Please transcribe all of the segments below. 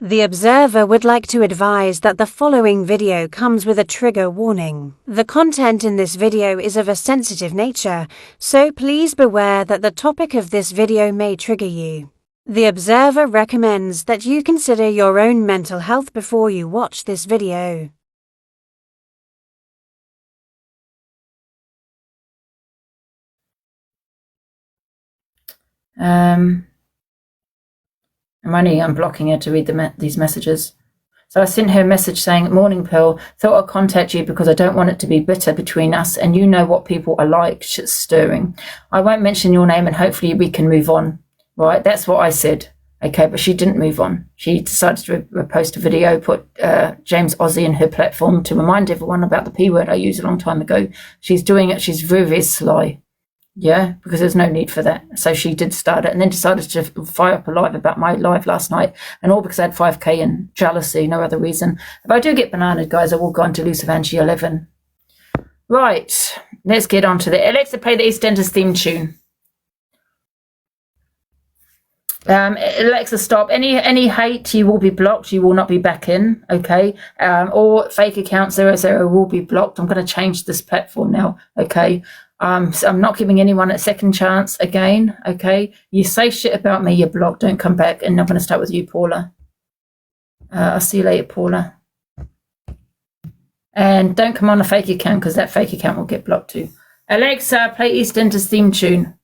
The observer would like to advise that the following video comes with a trigger warning. The content in this video is of a sensitive nature, so please beware that the topic of this video may trigger you. The observer recommends that you consider your own mental health before you watch this video. I'm only unblocking her to read these messages. So I sent her a message saying, "Morning Pearl, thought I'd contact you because I don't want it to be bitter between us, and you know what people are like, shit's stirring. I won't mention your name and hopefully we can move on." Right, that's what I said. Okay, but she didn't move on. She decided to repost a video, put James Ozzie in her platform to remind everyone about the P word I used a long time ago. She's doing it, she's very, very sly. Yeah, because there's no need for that. So she did start it and then decided to fire up a live about my live last night, and all because I had 5k and jealousy, no other reason. If I do get bananaed, guys, I will go on to Elusive Angie 11. Right, let's get on to the Alexa, play the EastEnders theme tune. Alexa, stop. Any hate, you will be blocked. You will not be back in, okay? Or fake account 00 will be blocked. I'm going to change this platform now, okay? So I'm not giving anyone a second chance again, okay? You say shit about me, you're blocked. Don't come back. And I'm going to start with you, Paula. I'll see you later, Paula. And don't come on a fake account, because that fake account will get blocked too. Alexa, play EastEnders theme tune.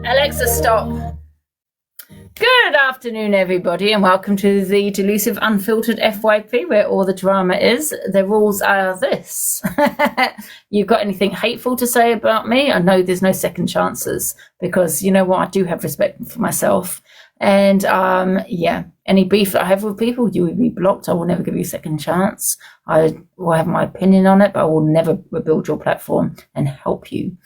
Alexa, stop. Good afternoon, everybody, and welcome to the Delusive Unfiltered FYP, where all the drama is. The rules are this. You've got anything hateful to say about me? I know there's no second chances, because you know what? I do have respect for myself. And yeah, any beef that I have with people, you will be blocked. I will never give you a second chance. I will have my opinion on it, but I will never rebuild your platform and help you.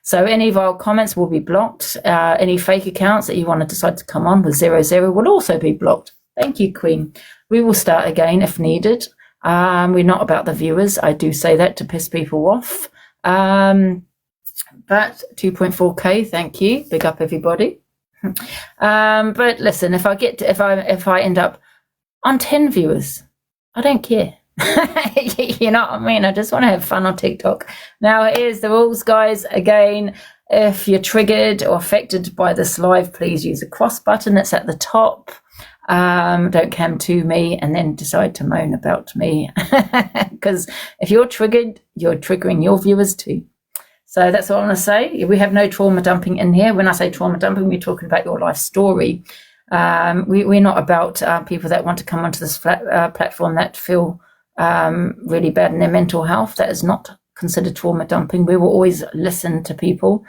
So any of our comments will be blocked. Any fake accounts that you want to decide to come on with 00 will also be blocked. Thank you, Queen. We will start again if needed. We're not about the viewers. I do say that to piss people off. But 2.4k, thank you. Big up, everybody. But listen, if I end up on 10 viewers, I don't care. You know what I mean? I just want to have fun on TikTok. Now, here's the rules, guys. Again, if you're triggered or affected by this live, please use the cross button that's at the top. Don't come to me and then decide to moan about me, because if you're triggered, you're triggering your viewers too. So that's all I want to say. We have no trauma dumping in here. When I say trauma dumping, we're talking about your life story. We're not about people that want to come onto this platform that feel really bad in their mental health. That is not considered trauma dumping. We will always listen to people.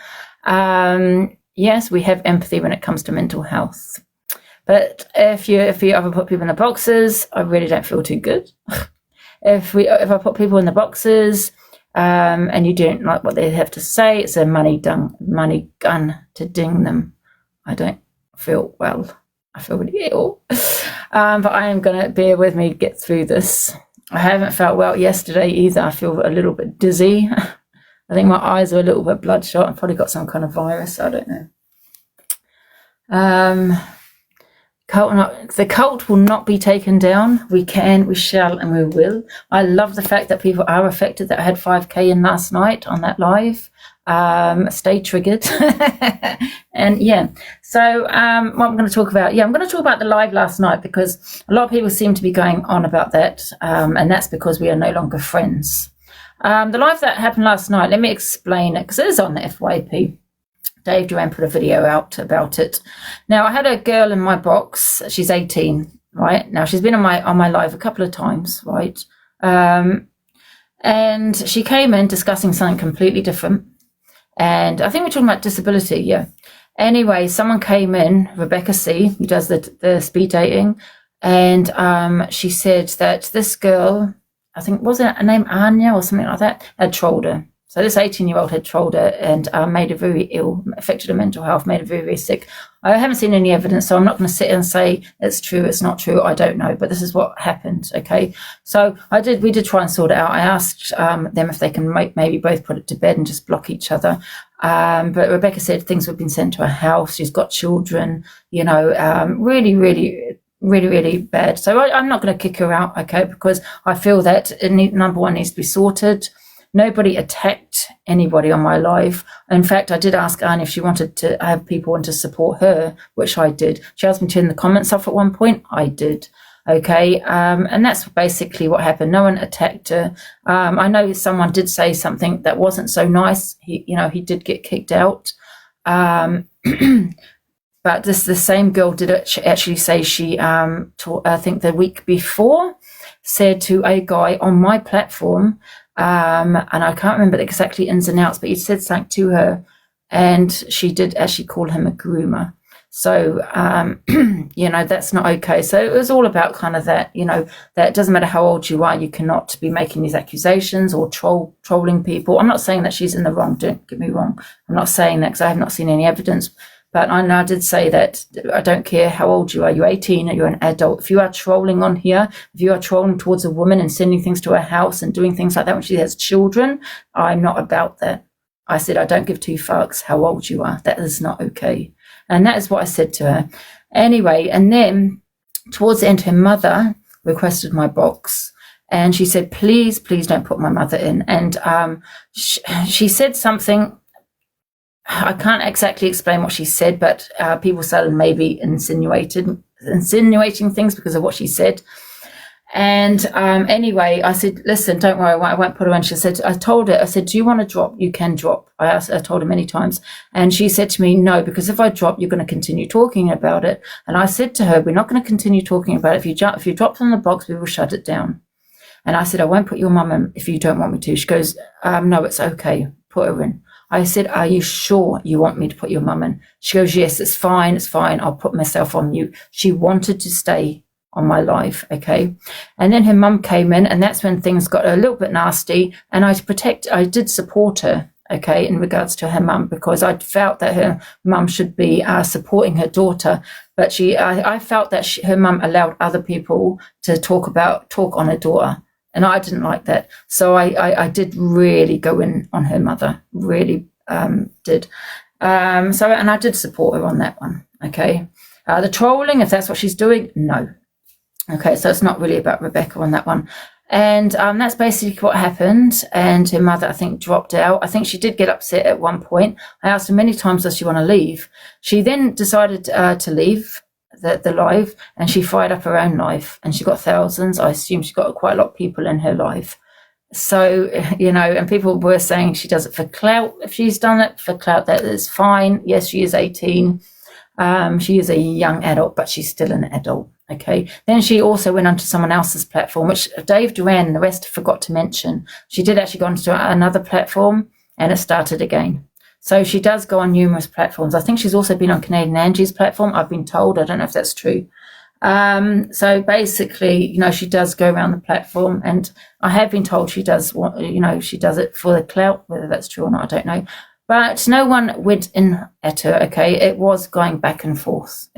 Yes, we have empathy when it comes to mental health. But if you ever put people in the boxes, I really don't feel too good. If I put people in the boxes and you don't like what they have to say, it's a money gun to ding them. I don't feel well. I feel really ill. But I am going to bear with me, get through this. I haven't felt well yesterday either. I feel a little bit dizzy. I think my eyes are a little bit bloodshot. I've probably got some kind of virus. I don't know. The cult will not be taken down. We can, we shall, and we will. I love the fact that people are affected, that I had 5k in last night on that live. Stay triggered. And yeah, so what I'm going to talk about, I'm going to talk about the live last night, because a lot of people seem to be going on about that, and that's because we are no longer friends. The live that happened last night, let me explain it, because it is on the FYP. Dave Duran put a video out about it. Now, I had a girl in my box. She's 18, right? Now, she's been on my live a couple of times, right? And she came in discussing something completely different. And I think we're talking about disability, yeah. Anyway, someone came in, Rebecca C, who does the speed dating, and she said that this girl, I think, was it her name Anya or something like that, had trolled her. So this 18-year-old had trolled her and made her very ill, affected her mental health, made her very, very sick. I haven't seen any evidence, so I'm not going to sit and say it's true, it's not true, I don't know. But this is what happened, okay? So we did try and sort it out. I asked them if they can maybe both put it to bed and just block each other. But Rebecca said things have been sent to her house. She's got children, really, really, really, really bad. So I'm not going to kick her out, okay? Because I feel that number one needs to be sorted. Nobody attacked anybody on my live. In fact, I did ask Anne if she wanted to have people want to support her, which I did. She asked me to turn the comments off at one point. I did. Okay. And that's basically what happened. No one attacked her. I know someone did say something that wasn't so nice. He did get kicked out. But the same girl did actually say she, I think the week before, said to a guy on my platform, and I can't remember exactly ins and outs, but he said something to her, and she did actually call him a groomer. So, that's not okay. So it was all about kind of that, that it doesn't matter how old you are, you cannot be making these accusations or trolling people. I'm not saying that she's in the wrong, don't get me wrong. I'm not saying that because I have not seen any evidence. But I did say that I don't care how old you are. You're 18 or you're an adult. If you are trolling on here, if you are trolling towards a woman and sending things to her house and doing things like that when she has children, I'm not about that. I said, I don't give two fucks how old you are. That is not okay. And that is what I said to her. Anyway, and then towards the end, her mother requested my box. And she said, please don't put my mother in. And she said something. I can't exactly explain what she said, but people started maybe insinuating things because of what she said. And anyway, I said, listen, don't worry, I won't put her in. She said, I told her, do you want to drop? You can drop. I told her many times. And she said to me, no, because if I drop, you're going to continue talking about it. And I said to her, we're not going to continue talking about it. If you drop from the box, we will shut it down. And I said, I won't put your mum in if you don't want me to. She goes, no, it's okay. Put her in. I said, are you sure you want me to put your mum in? She goes, yes, it's fine. I'll put myself on mute. She wanted to stay on my live, okay? And then her mum came in, and that's when things got a little bit nasty, and I did support her, okay, in regards to her mum, because I felt that her mum should be supporting her daughter, but I felt that her mum allowed other people to talk on her daughter. And I didn't like that. So I did really go in on her mother, really did. And I did support her on that one, okay? The trolling, if that's what she's doing, no. Okay, so it's not really about Rebecca on that one. And that's basically what happened. And her mother, I think, dropped out. I think she did get upset at one point. I asked her many times, does she want to leave? She then decided to leave the live, and she fired up her own live, and she got thousands. I assume she got quite a lot of people in her live. So, and people were saying she does it for clout. If she's done it for clout, that is fine. Yes, she is 18. She is a young adult, but she's still an adult. Okay. Then she also went onto someone else's platform, which Dave Duran and the rest forgot to mention. She did actually go onto another platform, and it started again. So she does go on numerous platforms. I think she's also been on Canadian Angie's platform, I've been told. I don't know if that's true. So basically, she does go around the platform, and I have been told she does she does it for the clout. Whether that's true or not, I don't know. But no one went in at her, okay? It was going back and forth.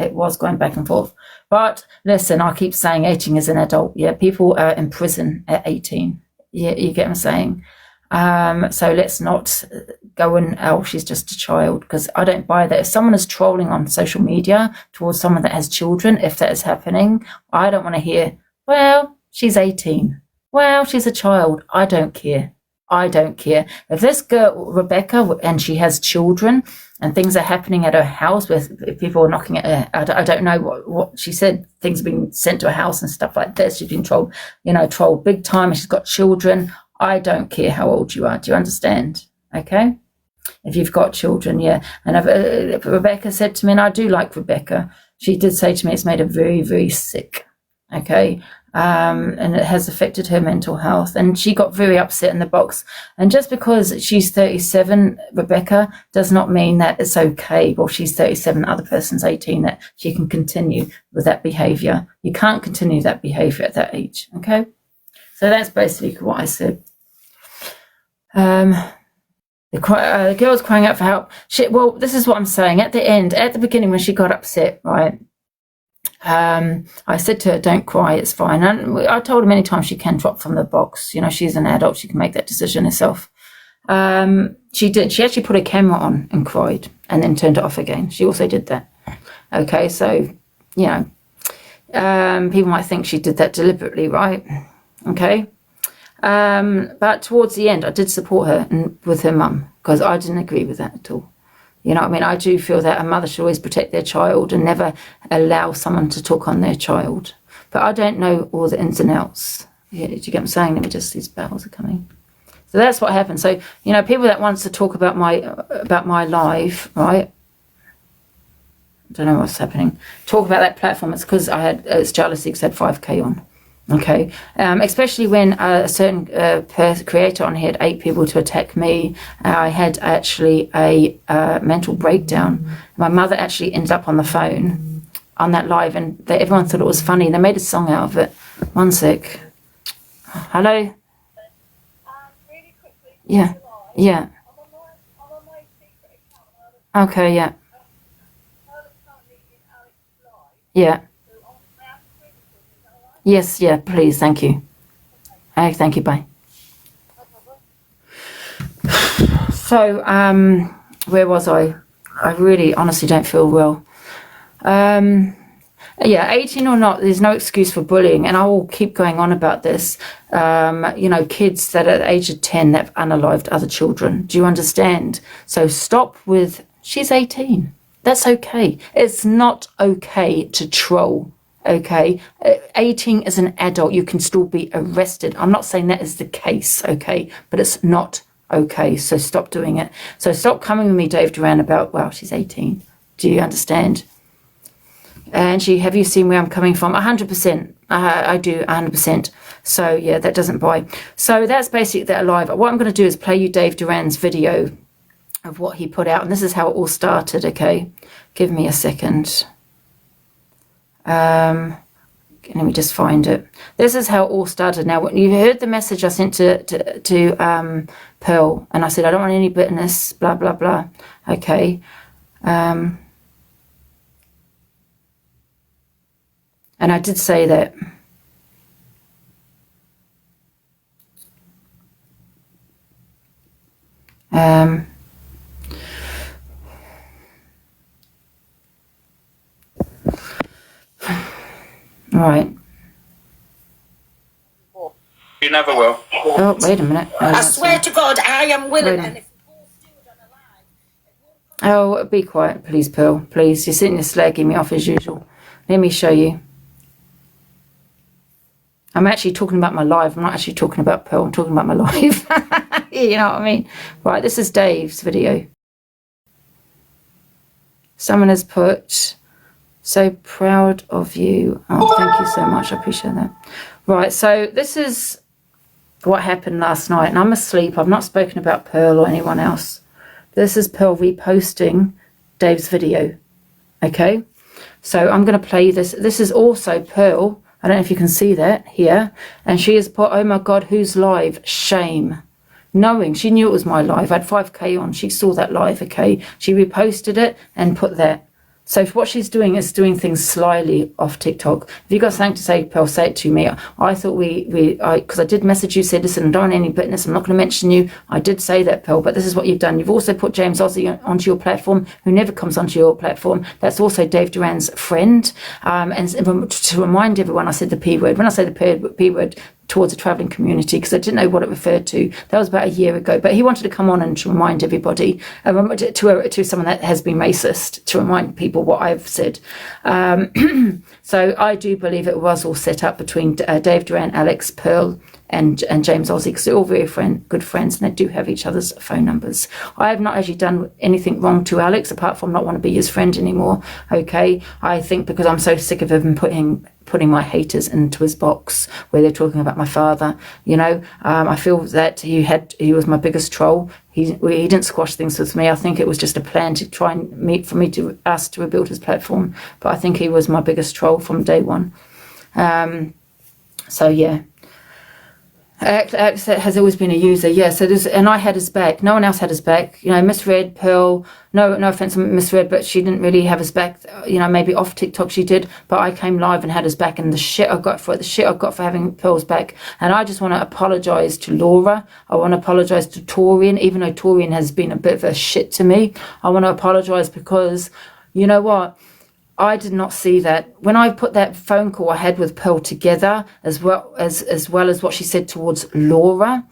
But listen, I keep saying 18 is an adult. Yeah, people are in prison at 18. Yeah, you get what I'm saying? So let's not go and, she's just a child, because I don't buy that. If someone is trolling on social media towards someone that has children, if that is happening, I don't want to hear, well, she's 18. Well, she's a child. I don't care. I don't care. If this girl, Rebecca, and she has children and things are happening at her house where people are knocking at her, I don't know what she said, things are being sent to her house and stuff like this. She's been trolled, trolled big time, and she's got children. I don't care how old you are. Do you understand? Okay? If you've got children, yeah. And if Rebecca said to me, and I do like Rebecca, she did say to me it's made her very, very sick. Okay? And it has affected her mental health, and she got very upset in the box. And just because she's 37, Rebecca, does not mean that it's okay. Well, she's 37, the other person's 18, that she can continue with that behavior. You can't continue that behavior at that age. Okay, so that's basically what I said. The girl's crying out for help. Well, this is what I'm saying. At the beginning, when she got upset, right, I said to her, don't cry, it's fine. And I told her many times she can drop from the box. She's an adult, she can make that decision herself. She did. She actually put a camera on and cried and then turned it off again. She also did that. Okay, so, people might think she did that deliberately, right? Okay. But towards the end, I did support her with her mum, because I didn't agree with that at all. You know what I mean? I do feel that a mother should always protect their child and never allow someone to talk on their child. But I don't know all the ins and outs. Yeah, do you get what I'm saying? These battles are coming. So that's what happened. So, people that wants to talk about my live, right? I don't know what's happening. Talk about that platform. It's because it's jealousy because I had 5K on. Okay, especially when a certain creator on here had 8 people to attack me. I had actually a mental breakdown. My mother actually ended up on the phone on that live, and everyone thought it was funny. They made a song out of it. One sec. Hello? Really quickly. Yeah, yeah. I'm on my secret account. Okay, yeah. So Yeah. I have to print it, is that all right? Yes, yeah, please, thank you. Okay, thank you, bye. So, where was I? I really honestly don't feel well. Yeah, 18 or not, there's no excuse for bullying, and I will keep going on about this. Kids that are at the age of 10 that have unalived other children. Do you understand? So stop with, she's 18. That's okay. It's not okay to troll. Okay, 18 as an adult, you can still be arrested. I'm not saying that is the case, okay, but it's not okay. So stop doing it. So stop coming with me, Dave Duran, about, well, she's 18. Do you understand? Angie, have you seen where I'm coming from? 100%. I do, 100%. So yeah, that doesn't buy. So that's basically that live. What I'm going to do is play you Dave Duran's video of what he put out, and this is how it all started. Okay, give me a second. Let me just find it. This is how it all started. Now, you heard the message I sent to Pearl, and I said I don't want any bitterness, blah blah blah. Okay, and I did say that. Right. You never will. Oh, wait a minute. I swear to God, I am willing. And if oh, be quiet, please, Pearl. Please, you're sitting there slagging me off as usual. Let me show you. I'm actually talking about my live. I'm not actually talking about Pearl. I'm talking about my live. You know what I mean? Right, this is Dave's video. Someone has put, so proud of you. Oh, thank you so much. I appreciate that. Right, so this is what happened last night. And I'm asleep. I've not spoken about Pearl or anyone else. This is Pearl reposting Dave's video. Okay? So I'm going to play this. This is also Pearl. I don't know if you can see that here. And she has put, oh my God, who's live? Shame. Knowing, she knew it was my live. I had 5K on. She saw that live, okay? She reposted it and put that. So what she's doing is doing things slyly off TikTok. If you got something to say, Pearl, say it to me. I thought because I did message you, said, listen, I don't want any bitterness. I'm not going to mention you. I did say that, Pearl, but this is what you've done. You've also put James Ozzie onto your platform, who never comes onto your platform. That's also Dave Duran's friend. And to remind everyone, I said the P word. When I say the P word, towards a travelling community, because I didn't know what it referred to. That was about a year ago. But he wanted to come on and to remind everybody, to someone that has been racist, to remind people what I've said. So I do believe it was all set up between Dave Duran, Alex, Pearl, and James Ozzie, because they're all very good friends, and they do have each other's phone numbers. I have not actually done anything wrong to Alex, apart from not want to be his friend anymore. Okay, I think because I'm so sick of him putting my haters into his box where they're talking about my father. You know, I feel that he was my biggest troll. He didn't squash things with me. I think it was just a plan to try and for us to rebuild his platform. But I think he was my biggest troll from day one. So yeah. Alex has always been a user, yeah. So and I had his back. No one else had his back. You know, misread Pearl. No offense, misread, but she didn't really have his back. You know, maybe off TikTok she did, but I came live and had his back. And the shit I got for having Pearl's back. And I just want to apologise to Laura. I want to apologise to Torian, even though Torian has been a bit of a shit to me. I want to apologise because, you know what? I did not see that. When I put that phone call I had with Pearl together, as well as what she said towards Laura,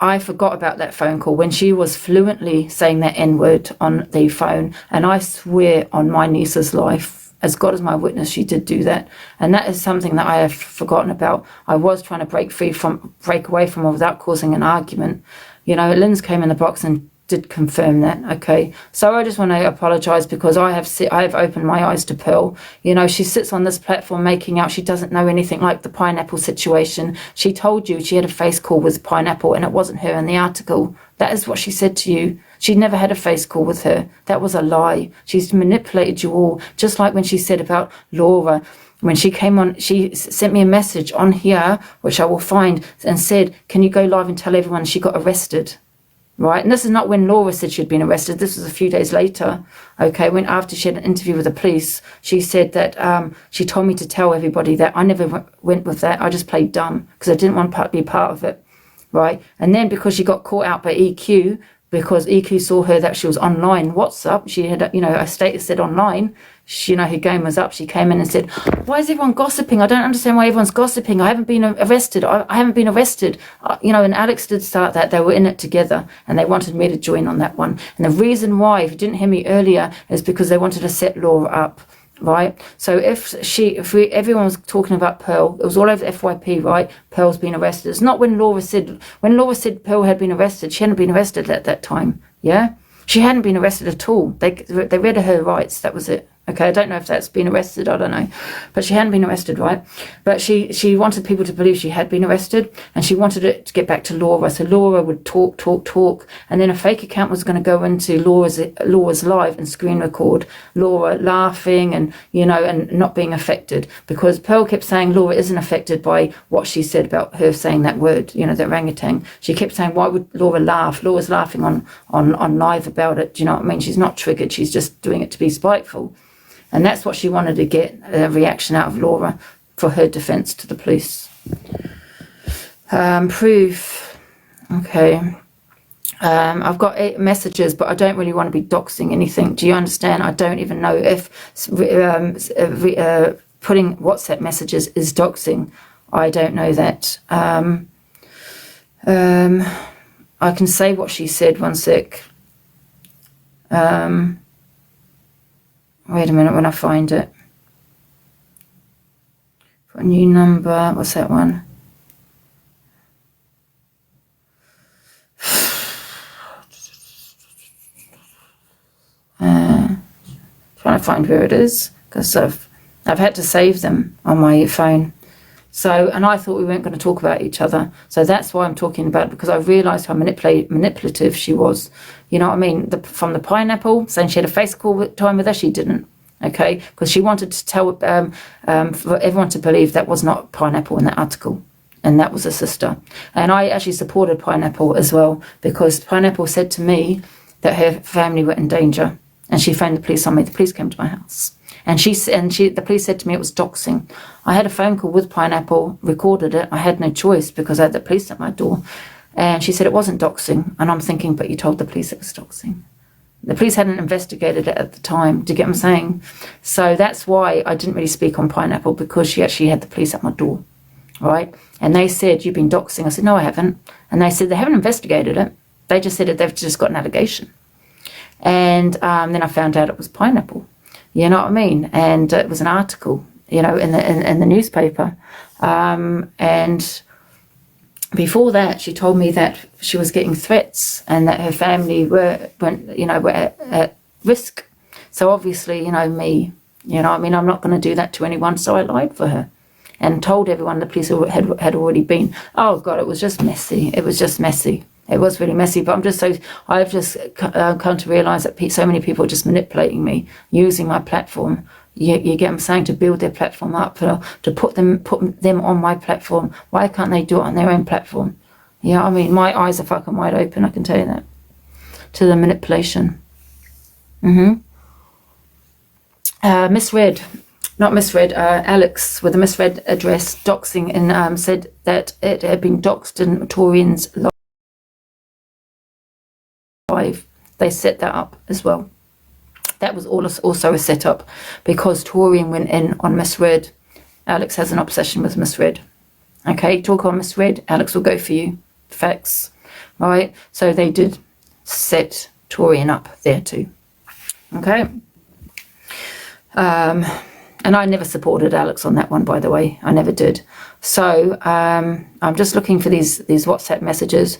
I forgot about that phone call when she was fluently saying that N-word on the phone. And I swear on my niece's life, as God is my witness, she did do that. And that is something that I have forgotten about. I was trying to break away from her without causing an argument. You know, Lynn's came in the box and did confirm that. Okay, so I just want to apologize because I have opened my eyes to Pearl. You know, she sits on this platform making out she doesn't know anything, like the Pineapple situation. She told you she had a face call with Pineapple and it wasn't her in the article. That is what she said to you. She never had a face call with her. That was a lie. She's manipulated you all, just like when she said about Laura. When she came on, she sent me a message on here, which I will find, and said, can you go live and tell everyone she got arrested? Right, and this is not when Laura said she'd been arrested. This was a few days later. Okay, when after she had an interview with the police, she said that she told me to tell everybody that I never went with that. I just played dumb because I didn't want to be part of it. Right, and then because she got caught out by EQ, because EQ saw her that she was online WhatsApp, she had, you know, a status said online. She, you know, her game was up. She came in and said, why is everyone gossiping? I don't understand why everyone's gossiping. I haven't been arrested. I haven't been arrested. You know, and Alex did start that. They were in it together and they wanted me to join on that one. And the reason why, if you didn't hear me earlier, is because they wanted to set Laura up. Right, so if everyone was talking about Pearl, it was all over FYP, right? Pearl's been arrested. It's not when Laura said Pearl had been arrested. She hadn't been arrested at that time. Yeah, she hadn't been arrested at all. They read her rights. That was it. Okay, I don't know if that's been arrested, I don't know. But she hadn't been arrested, right? But she wanted people to believe she had been arrested, and she wanted it to get back to Laura. So Laura would talk, and then a fake account was going to go into Laura's live and screen record Laura laughing and, you know, and not being affected. Because Pearl kept saying Laura isn't affected by what she said about her saying that word, you know, the orangutan. She kept saying, why would Laura laugh? Laura's laughing on live about it. Do you know what I mean? She's not triggered. She's just doing it to be spiteful. And that's what she wanted to get a reaction out of Laura for her defence to the police. Proof. Okay. I've got 8 messages, but I don't really want to be doxing anything. Do you understand? I don't even know if putting WhatsApp messages is doxing. I don't know that. I can say what she said. One sec. Wait a minute when I find it. For a new number, what's that one? Trying to find where it is because I've had to save them on my phone. So, and I thought we weren't going to talk about each other. So that's why I'm talking about it, because I realised how manipulative she was. You know what I mean? From the Pineapple, saying she had a face call time with her, she didn't. Okay? Because she wanted to tell for everyone to believe that was not Pineapple in that article. And that was a sister. And I actually supported Pineapple as well, because Pineapple said to me that her family were in danger. And she phoned the police on me. The police came to my house. And the police said to me it was doxing. I had a phone call with Pineapple, recorded it. I had no choice because I had the police at my door. And she said it wasn't doxing. And I'm thinking, but you told the police it was doxing. The police hadn't investigated it at the time. Do you get what I'm saying? So that's why I didn't really speak on Pineapple, because she actually had the police at my door, right? And they said, you've been doxing. I said, no, I haven't. And they said they haven't investigated it. They just said that they've just got an allegation. And then I found out it was Pineapple. You know what I mean? And it was an article, you know, in the newspaper. And before that, she told me that she was getting threats and that her family were at risk. So obviously, you know, me, you know, I mean, I'm not going to do that to anyone. So I lied for her and told everyone the police had already been. Oh God, it was just messy. It was just messy. It was really messy. But I've just come to realise that so many people are just manipulating me, using my platform. You get what I'm saying, to build their platform up, to put them on my platform. Why can't they do it on their own platform? Yeah, I mean, my eyes are fucking wide open, I can tell you that, to the manipulation. Alex with a misread address, doxing, and said that it had been doxed in Torian's live. They set that up as well. That was also a setup, because Torian went in on misread. Alex has an obsession with misread. Okay, talk on misread, Alex will go for you. Facts, right? So they did set Torian up there too. Okay. And I never supported Alex on that one, by the way. I never did. So I'm just looking for these WhatsApp messages.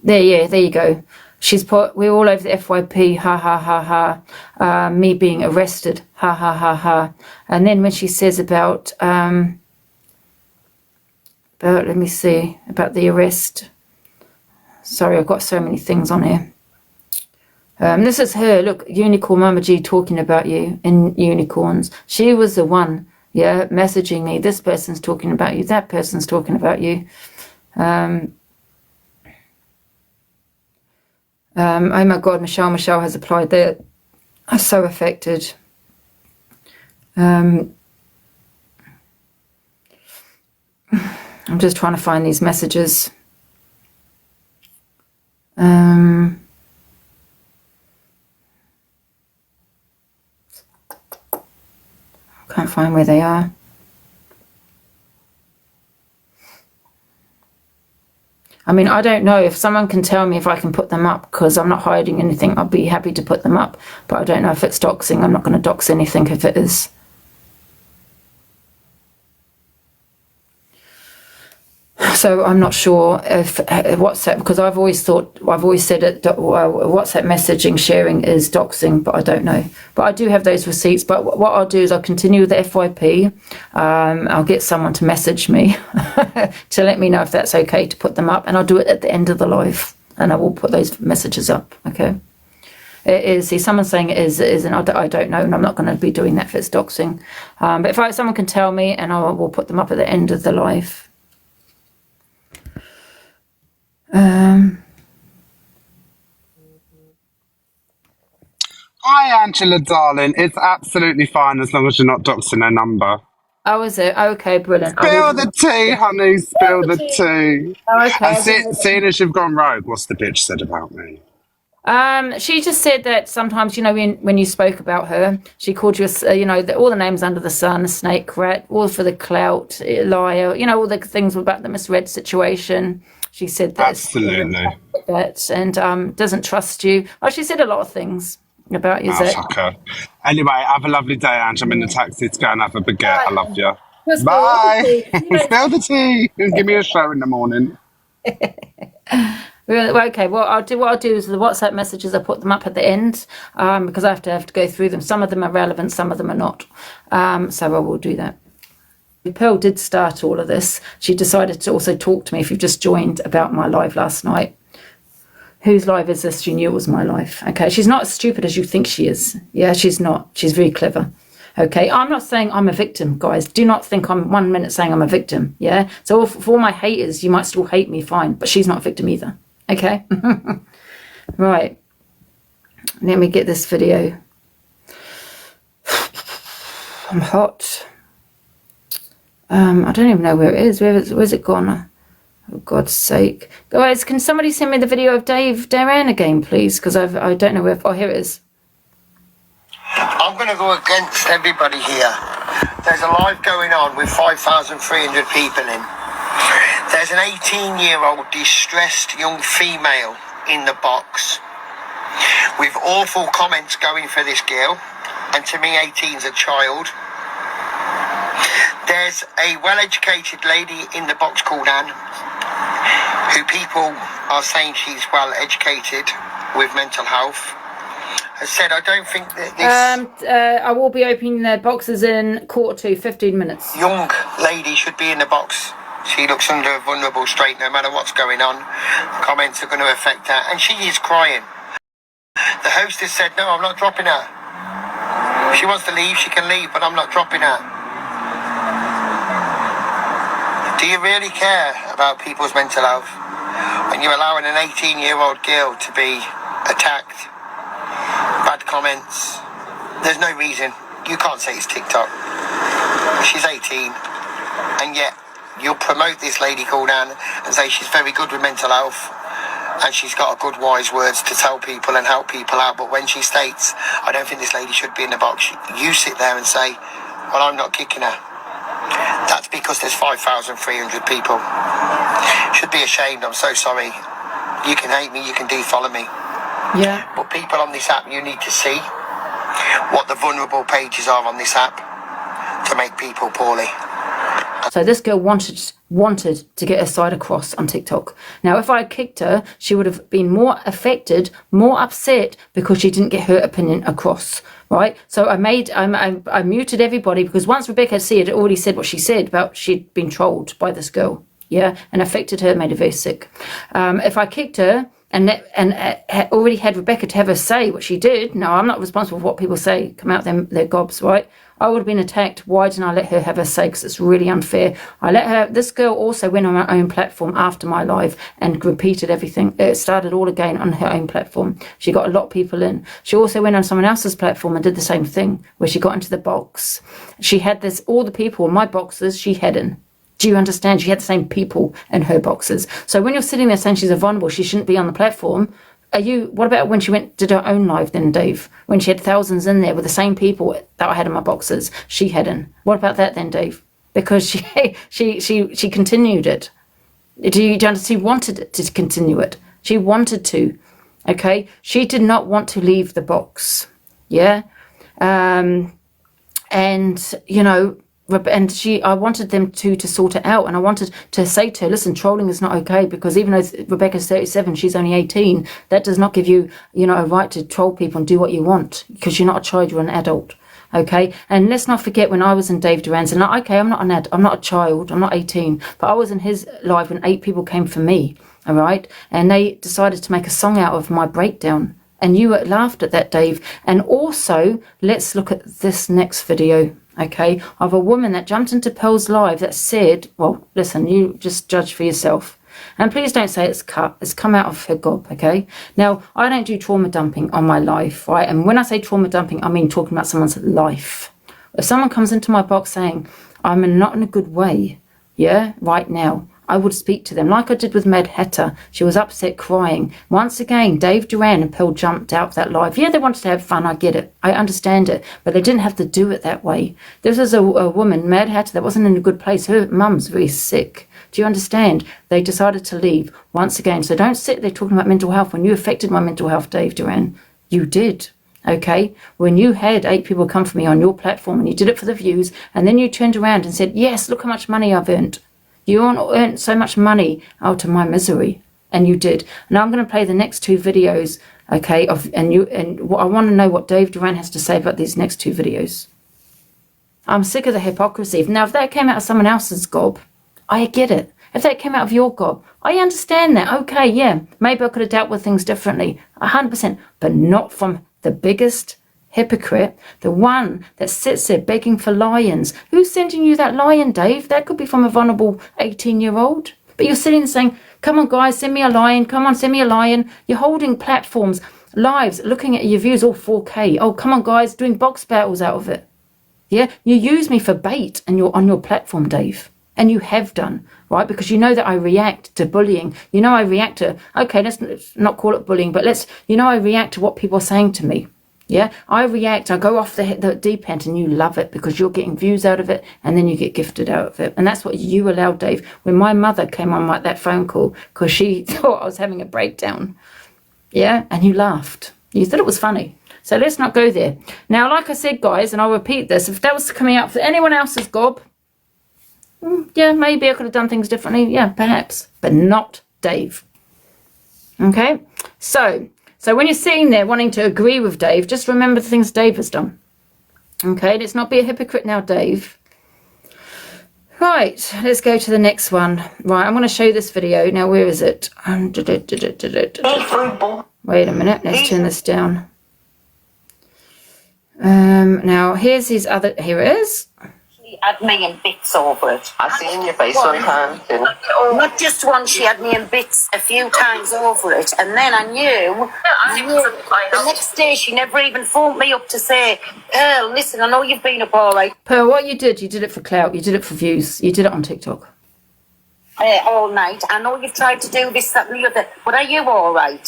There you go. She's put, we're all over the FYP, ha ha ha ha, me being arrested, ha ha ha ha. And then when she says about let me see, about the arrest. Sorry, I've got so many things on here. This is her, look, Unicorn Mama G talking about you in Unicorns. She was the one, yeah, messaging me, this person's talking about you, that person's talking about you. Oh my God, Michelle has applied there. I'm so affected. I'm just trying to find these messages. Can't find where they are. I mean, I don't know if someone can tell me if I can put them up, because I'm not hiding anything. I'll be happy to put them up, but I don't know if it's doxing. I'm not going to dox anything if it is. So I'm not sure if WhatsApp, because I've always said that WhatsApp messaging sharing is doxing, but I don't know. But I do have those receipts. But what I'll do is I'll continue with the FYP. I'll get someone to message me to let me know if that's okay to put them up, and I'll do it at the end of the live, and I will put those messages up. Okay. It is. See, someone's saying it is. It isn't. I don't know, and I'm not going to be doing that if it's doxing. But if someone can tell me, and I will put them up at the end of the live. Hi, Angela, darling. It's absolutely fine as long as you're not doxing her number. Oh, is it? Okay, brilliant. Spill the tea, honey. Spill the tea. Oh, okay. And seeing as you've gone rogue, what's the bitch said about me? She just said that sometimes, you know, when you spoke about her, she called you, all the names under the sun, snake, rat, all for the clout, liar, you know, all the things about the misread situation. She said that. Absolutely. That, and doesn't trust you. Oh, she said a lot of things about you, Zach. Fuck her. Anyway, have a lovely day, Ange. I'm in the taxi to go and have a baguette. I love you. Bye. Spill the tea. Give me a show in the morning. Okay, what I'll do is the WhatsApp messages, I put them up at the end, because I have to go through them. Some of them are relevant, some of them are not. So I will do that. Pearl did start all of this. She decided to also talk to me, if you've just joined, about my live last night. Whose live is this? She knew it was my live. Okay, she's not as stupid as you think she is. Yeah, she's not. She's very clever. Okay, I'm not saying I'm a victim, guys. Do not think I'm 1 minute saying I'm a victim. Yeah, so for all my haters, you might still hate me, fine, but she's not a victim either. Okay. Right, let me get this video. I'm hot. I don't even know where it is. Where's it gone? For God's sake. Guys, can somebody send me the video of Dave Duran again, please? Because I don't know where... Oh, here it is. I'm going to go against everybody here. There's a live going on with 5,300 people in. There's an 18-year-old distressed young female in the box with awful comments going for this girl. And to me, 18's a child. There's a well-educated lady in the box called Anne, who people are saying she's well-educated with mental health. Has said, I don't think that this I will be opening the boxes in 15 minutes. Young lady should be in the box. She looks under a vulnerable state no matter what's going on. Comments are going to affect her. And she is crying. The hostess said, no, I'm not dropping her. If she wants to leave, she can leave, but I'm not dropping her. Do you really care about people's mental health when you're allowing an 18-year-old girl to be attacked? Bad comments. There's no reason. You can't say it's TikTok. She's 18, and yet you'll promote this lady called Anne and say she's very good with mental health and she's got a good wise words to tell people and help people out. But when she states, I don't think this lady should be in the box, you sit there and say, well, I'm not kicking her. That's because there's 5,300 people. Should be ashamed. I'm so sorry. You can hate me, you can defollow me. Yeah. But people on this app, you need to see what the vulnerable pages are on this app to make people poorly. So this girl wanted to get her side across on TikTok. Now, if I had kicked her, she would have been more affected, more upset because she didn't get her opinion across, right? So I muted everybody because once Rebecca had already said what she said about she'd been trolled by this girl, yeah, and affected her, made her very sick. If I kicked her and already had Rebecca to have her say what she did, no, I'm not responsible for what people say, come out their gobs, right? I would have been attacked. Why didn't I let her have her say? Because it's really unfair. This girl also went on her own platform after my live and repeated everything. It started all again on her own platform. She got a lot of people in. She also went on someone else's platform and did the same thing, where she got into the box. She had all the people in my boxes she had in. Do you understand? She had the same people in her boxes. So when you're sitting there saying she's a vulnerable, she shouldn't be on the platform. What about when she did her own live then, Dave? When she had thousands in there with the same people that I had in my boxes, she had in. What about that then, Dave? Because she continued it. Do you understand? She wanted to continue it. She wanted to. Okay? She did not want to leave the box. Yeah? And, I wanted them to sort it out, and I wanted to say to her, listen, trolling is not okay, because even though Rebecca's 37, she's only 18, that does not give you, a right to troll people and do what you want, because you're not a child, you're an adult. Okay, and let's not forget when I was in Dave Duran's, and okay, I'm not a child, I'm not 18, but I was in his live when 8 people came for me, all right, and they decided to make a song out of my breakdown, and you laughed at that, Dave. And also, let's look at this next video, okay, of a woman that jumped into Pearl's live that said, well, listen, you just judge for yourself. And please don't say it's cut. It's come out of her gob, okay? Now, I don't do trauma dumping on my life, right? And when I say trauma dumping, I mean talking about someone's life. If someone comes into my box saying, I'm not in a good way, yeah, right now, I would speak to them like I did with Mad Hatter. She was upset, crying. Once again, Dave Duran and Pearl jumped out of that live. Yeah, they wanted to have fun. I get it. I understand it. But they didn't have to do it that way. This is a woman, Mad Hatter, that wasn't in a good place. Her mum's very sick. Do you understand? They decided to leave once again. So don't sit there talking about mental health. When you affected my mental health, Dave Duran, you did. Okay, when you had 8 people come for me on your platform and you did it for the views, and then you turned around and said, yes, look how much money I've earned. You earned so much money out of my misery, and you did. Now I'm going to play the next 2 videos, okay? I want to know what Dave Duran has to say about these next 2 videos. I'm sick of the hypocrisy. Now, if that came out of someone else's gob, I get it. If that came out of your gob, I understand that. Okay, yeah, maybe I could have dealt with things differently, 100%, but not from the biggest hypocrite, the one that sits there begging for lions. Who's sending you that lion, Dave? That could be from a vulnerable 18-year-old. But you're sitting there saying, come on, guys, send me a lion. Come on, send me a lion. You're holding platforms, lives, looking at your views, all 4K. Oh, come on, guys, doing box battles out of it. Yeah, you use me for bait and you're on your platform, Dave. And you have done, right? Because you know that I react to bullying. You know I react to, okay, let's not call it bullying, but I react to what people are saying to me. Yeah, I react, I go off the deep end, and you love it because you're getting views out of it, and then you get gifted out of it. And that's what you allowed, Dave. When my mother came on like that phone call because she thought I was having a breakdown, yeah, and you laughed. You thought it was funny. So let's not go there. Now, like I said, guys, and I'll repeat this, if that was coming out for anyone else's gob, yeah, maybe I could have done things differently. Yeah, perhaps, but not Dave. Okay, so when you're sitting there wanting to agree with Dave, just remember the things Dave has done. Okay, let's not be a hypocrite now, Dave. Right, let's go to the next one. Right, I'm going to show you this video. Now, where is it? Wait a minute, let's turn this down. Now, here's his other, here it is. She had me in bits over it. I seen your face one time. Not just once, she had me in bits a few times over it. And then I knew the next day she never even phoned me up to say, Pearl, listen, I know you've been up all right. Pearl, what you did it for clout. You did it for views. You did it on TikTok. All night. I know you've tried to do this, that and the other, but are you all right?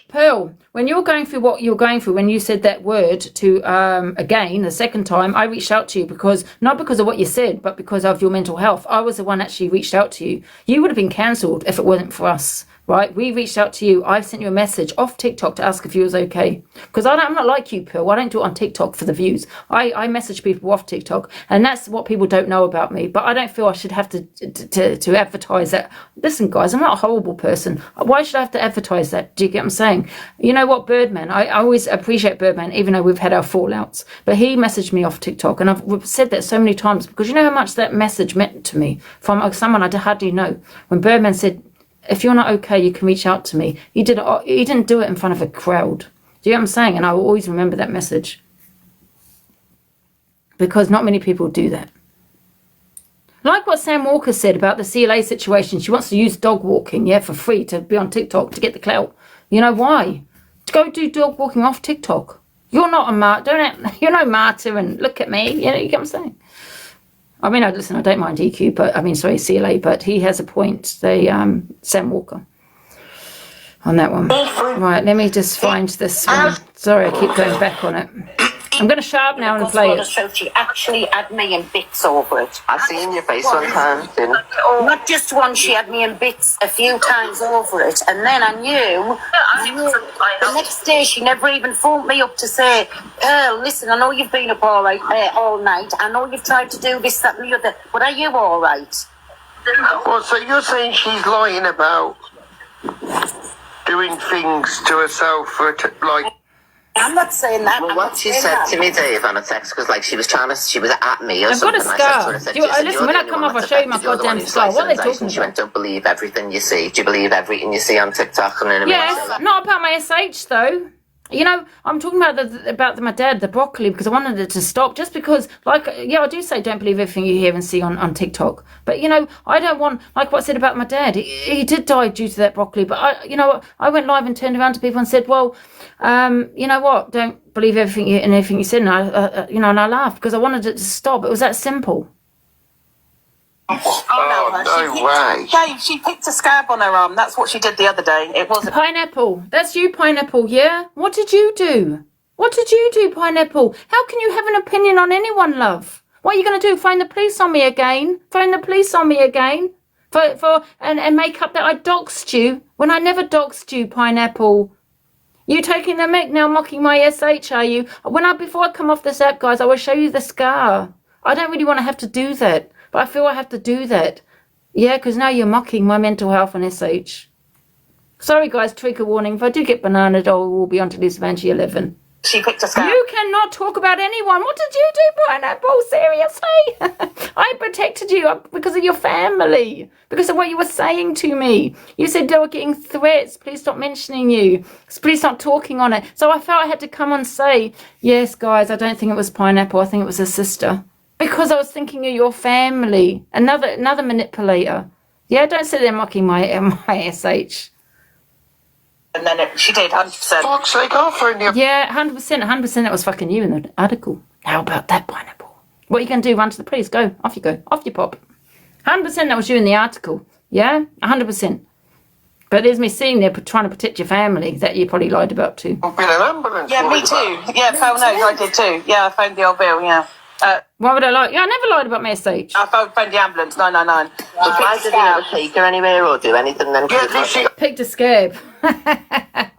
Pearl, when you were going through what you were going through, when you said that word to again the second time, I reached out to you because not because of what you said, but because of your mental health. I was the one actually reached out to you. You would have been cancelled if it wasn't for us, right? We reached out to you. I sent you a message off TikTok to ask if you was okay, because I'm not like you, Pearl. I don't do it on TikTok for the views. I message people off TikTok, and that's what people don't know about me. But I don't feel I should have to advertise that. Listen, guys, I'm not a horrible person. Why should I have to advertise that? Do you get what I'm saying? You know what, Birdman? I always appreciate Birdman, even though we've had our fallouts. But he messaged me off TikTok, and I've said that so many times because you know how much that message meant to me from someone I hardly know. When Birdman said, if you're not okay, you can reach out to me. He didn't do it in front of a crowd. Do you know what I'm saying? And I will always remember that message. Because not many people do that. Like what Sam Walker said about the CLA situation. She wants to use dog walking, yeah, for free to be on TikTok to get the clout. You know why? To go do dog walking off TikTok. You're not a martyr. You're no martyr and look at me. You know, you get what I'm saying? I mean, listen, I don't mind DQ, but I mean, sorry, CLA, but he has a point. Sam Walker on that one. Right, let me just find this one. Sorry, I keep going back on it. I'm going to shut up now and play it. She actually had me in bits over it. I seen your face one time. Not just once, she had me in bits a few times over it. And then I knew the next day she never even phoned me up to say, Pearl, listen, I know you've been up all right all night. I know you've tried to do this, that and the other, but are you all right? Well, so you're saying she's lying about doing things to herself for like... I'm not saying that. Well, what she said to me, Dave, on a text, because like she was at me or something. I've got a scar. Listen, when I come up, I'll show you my goddamn scar. What are they talking about? She went, don't believe everything you see. Do you believe everything you see on TikTok? Yes, not about my SH though. You know, I'm talking about my dad, the broccoli, because I wanted it to stop. Just because, like, yeah, I do say don't believe everything you hear and see on TikTok. But, you know, I don't want, like what I said about my dad. He did die due to that broccoli. But, I went live and turned around to people and said, well, you know what? Don't believe everything you said. And I laughed because I wanted it to stop. It was that simple. No way. Dave, she picked a scab on her arm. That's what she did the other day. It wasn't. Pineapple. That's you, Pineapple, yeah? What did you do? What did you do, Pineapple? How can you have an opinion on anyone, love? What are you going to do? Phone the police on me again? Phone the police on me again? And make up that I doxed you when I never doxed you, Pineapple. You taking the mic now, mocking my SH, are you? Before I come off this app, guys, I will show you the scar. I don't really want to have to do that. But I feel I have to do that. Yeah, because now you're mocking my mental health on SH. Sorry, guys, trigger warning. If I do get bananaed, I will be on to this Angie 11. She picked a scab. You cannot talk about anyone. What did you do, Pineapple? Seriously? I protected you because of your family. Because of what you were saying to me. You said they were getting threats. Please stop mentioning you. Please stop talking on it. So I felt I had to come and say, yes, guys, I don't think it was Pineapple. I think it was her sister. Because I was thinking of your family. Another manipulator. Yeah, don't sit there mocking my SH. And then she did, 100%. Fuck's sake, I'll phone you. Yeah, 100%. That was fucking you in the article. How about that, Pineapple? What are you going to do? Run to the police? Go. Off you go. Off you pop. 100% that was you in the article. Yeah? 100%. But there's me sitting there trying to protect your family that you probably lied about too. I've been an ambulance. Yeah, me too. Yeah, phone knows I did too. Yeah, I phoned the old bill, yeah. Why would I lie? Yeah, I never lied about my SH. I phoned the ambulance, 999. But why did he never take her anywhere or do anything then? Picked a scab.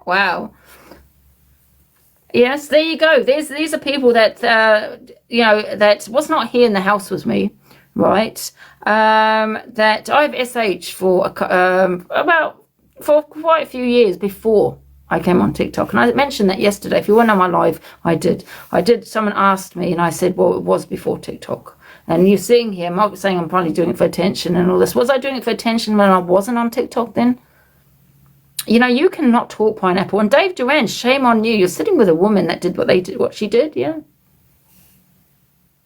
Wow. Yes, there you go. These are people that, that was not here in the house with me, right? That I've SH for quite a few years before I came on TikTok. And I mentioned that yesterday. If you want to know my live, I did. Someone asked me and I said, well, it was before TikTok. And you're seeing here, Mark saying I'm probably doing it for attention and all this. Was I doing it for attention when I wasn't on TikTok then? You cannot talk, Pineapple. And Dave Duran, shame on you. You're sitting with a woman that did what she did, yeah?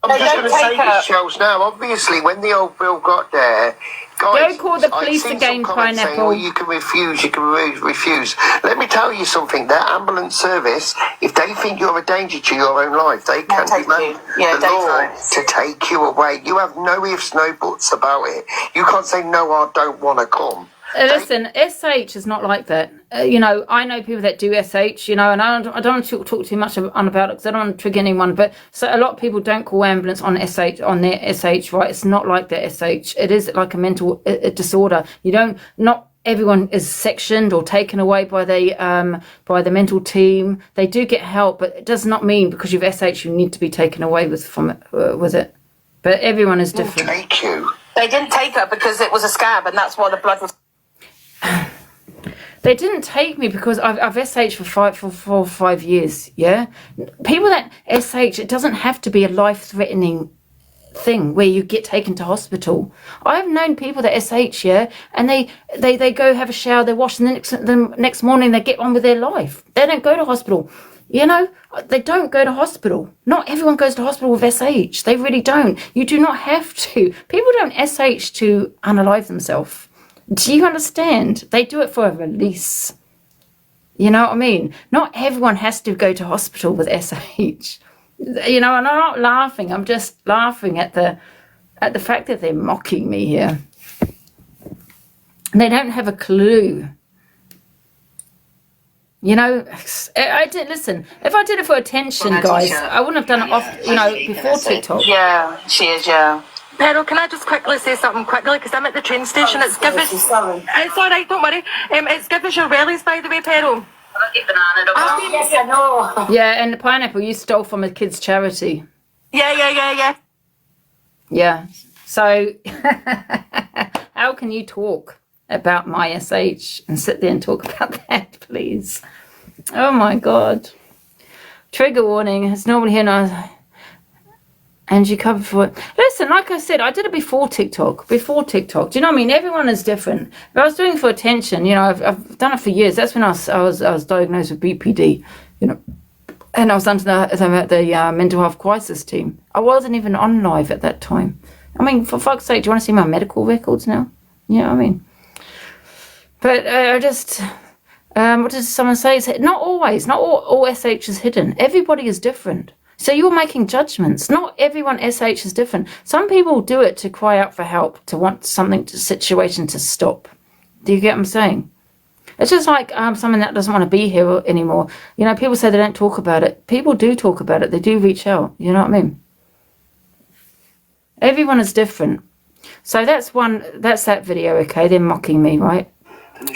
I'm just going to say this, Charles, now. Obviously, when the old bill got there, guys... Go call the police again, Pineapple. Saying, you can refuse. Let me tell you something. Their ambulance service, if they think you're a danger to your own life, they can demand the law to take you away. You have no ifs, no buts about it. You can't say, no, I don't want to come. Listen, SH is not like that. I know people that do SH, and I don't want to talk too much on about it because I don't want to trigger anyone. But so a lot of people don't call ambulance on SH on their SH, right? It's not like their SH. It is like a mental disorder. Not everyone is sectioned or taken away by the mental team. They do get help, but it does not mean because you've SH you need to be taken away with it. But everyone is different. Take you. They didn't take her because it was a scab, and that's why the blood was... They didn't take me because I've SH for 4 or 5 years, yeah? People that SH, it doesn't have to be a life-threatening thing where you get taken to hospital. I've known people that SH, yeah, and they go have a shower, they wash, and the next morning they get on with their life. They don't go to hospital. They don't go to hospital. Not everyone goes to hospital with SH. They really don't. You do not have to. People don't SH to unalive themselves. Do you understand? They do it for a release. You know what I mean? Not everyone has to go to hospital with SH. And I'm not laughing. I'm just laughing at the fact that they're mocking me here. They don't have a clue. I did listen. If I did it for attention, guys, I wouldn't have done it before TikTok. Yeah, she is, yeah. Pero, can I just quickly say something quickly? Because I'm at the train station. It's Givers. It's all right, don't worry. It's Givers your wellies, by the way, Pero. Yes, I know. Yeah, and the Pineapple you stole from a kid's charity. Yeah. Yeah. So, how can you talk about my SH and sit there and talk about that, please? Oh my God. Trigger warning. It's normally here now. Angie covered for it. Listen, like I said, I did it before TikTok. Do you know what I mean? Everyone is different. If I was doing it for attention, I've done it for years. That's when I was diagnosed with BPD, and I was under the mental health crisis team. I wasn't even on live at that time. I mean, for fuck's sake, do you want to see my medical records now? You know what I mean? But I just, what did someone say? It's not always, not all SH is hidden. Everybody is different. So you're making judgments. Not everyone SH is different. Some people do it to cry out for help, to want situation to stop. Do you get what I'm saying? It's just like someone that doesn't want to be here anymore. People say they don't talk about it. People do talk about it. They do reach out. You know what I mean? Everyone is different. So that's that video, okay? They're mocking me, right?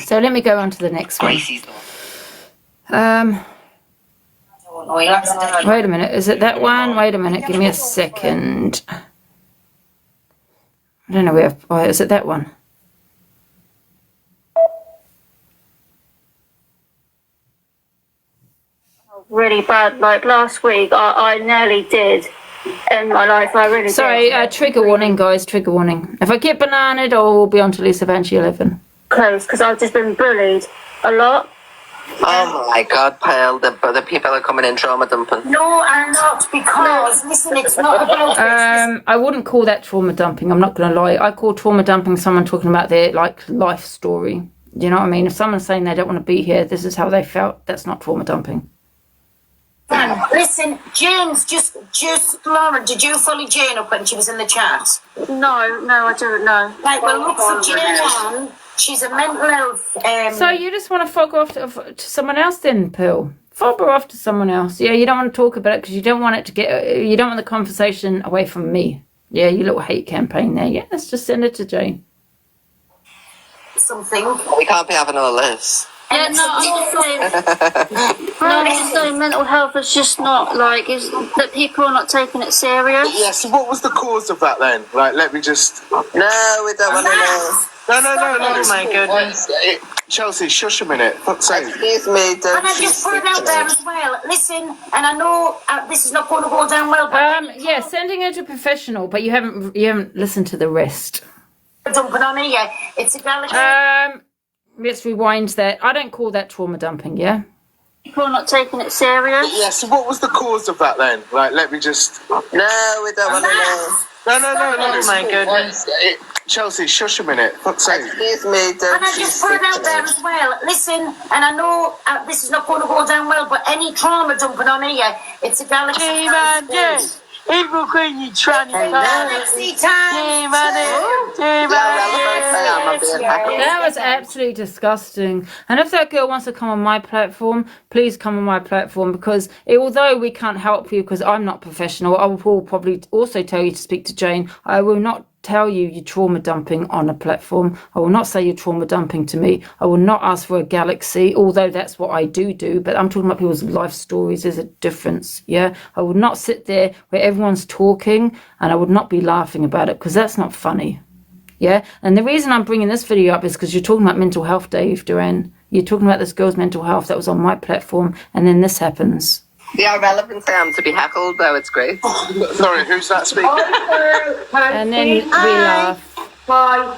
So let me go on to the next one. Wait a minute, is it that one? Wait a minute, give me a second. I don't know is it that one? Really bad, like last week, I nearly did in my life, I really Sorry, did. Trigger warning, guys, trigger warning. If I get bananaed, I'll be on to Lisa Angie 11. Close, because I've just been bullied a lot. Oh my God, Pearl, the people are coming in trauma dumping. No, I'm not, because, listen, it's not about this. I wouldn't call that trauma dumping, I'm not going to lie. I call trauma dumping someone talking about their, life story. Do you know what I mean? If someone's saying they don't want to be here, this is how they felt, that's not trauma dumping. And Listen, Jane's just Laura, did you follow Jane up when she was in the chat? No, I don't know. Right, well, look for Jane on. She's a mental health. So you just want to fuck off to someone else then, Pearl? Fob her off to someone else. Yeah, you don't want to talk about it because you don't want it to get. You don't want the conversation away from me. Yeah, you little hate campaign there. Yeah, let's just send it to Jane. Something. We can't be having all this. Yeah, no, I'm just saying mental health is just not like, is that people are not taking it serious. Yeah, so what was the cause of that then? Like, let me just... No, we don't want to know. No. Oh my goodness. Chelsea, shush a minute. Fuck's sake. Excuse me, don't And I just put it out there as well. Listen, and I know this is not going to go down well, but... Yeah, sending her to a professional, but you haven't listened to the rest. Dumping on here. It's a galaxy. Let's rewind that. I don't call that trauma dumping, yeah? People are not taking it serious. Yeah, so what was the cause of that then? Like, let me just... No, we don't want to know. No. Oh my goodness. Chelsea, shush a minute. Fuck's sake. Excuse me, don't And I just put it out there as well. Listen, and I know this is not going to go down well, but any trauma dumping on here, it's a galaxy. Evil Queen, you trying Galaxy time. That was absolutely disgusting. And if that girl wants to come on my platform, please come on my platform, because although we can't help you because I'm not professional, I will probably also tell you to speak to Jane. I will not tell you you're trauma dumping on a platform. I will not say you're trauma dumping to me. I will not ask for a galaxy, although that's what I do, but I'm talking about people's life stories. There's a difference, yeah? I would not sit there where everyone's talking and I would not be laughing about it, because that's not funny, yeah? And the reason I'm bringing this video up is because you're talking about mental health, Dave Duran. You're talking about this girl's mental health that was on my platform, and then this happens. Yeah, relevant to be heckled, though. It's great. Sorry, who's that speaking? And then we laugh. Hi.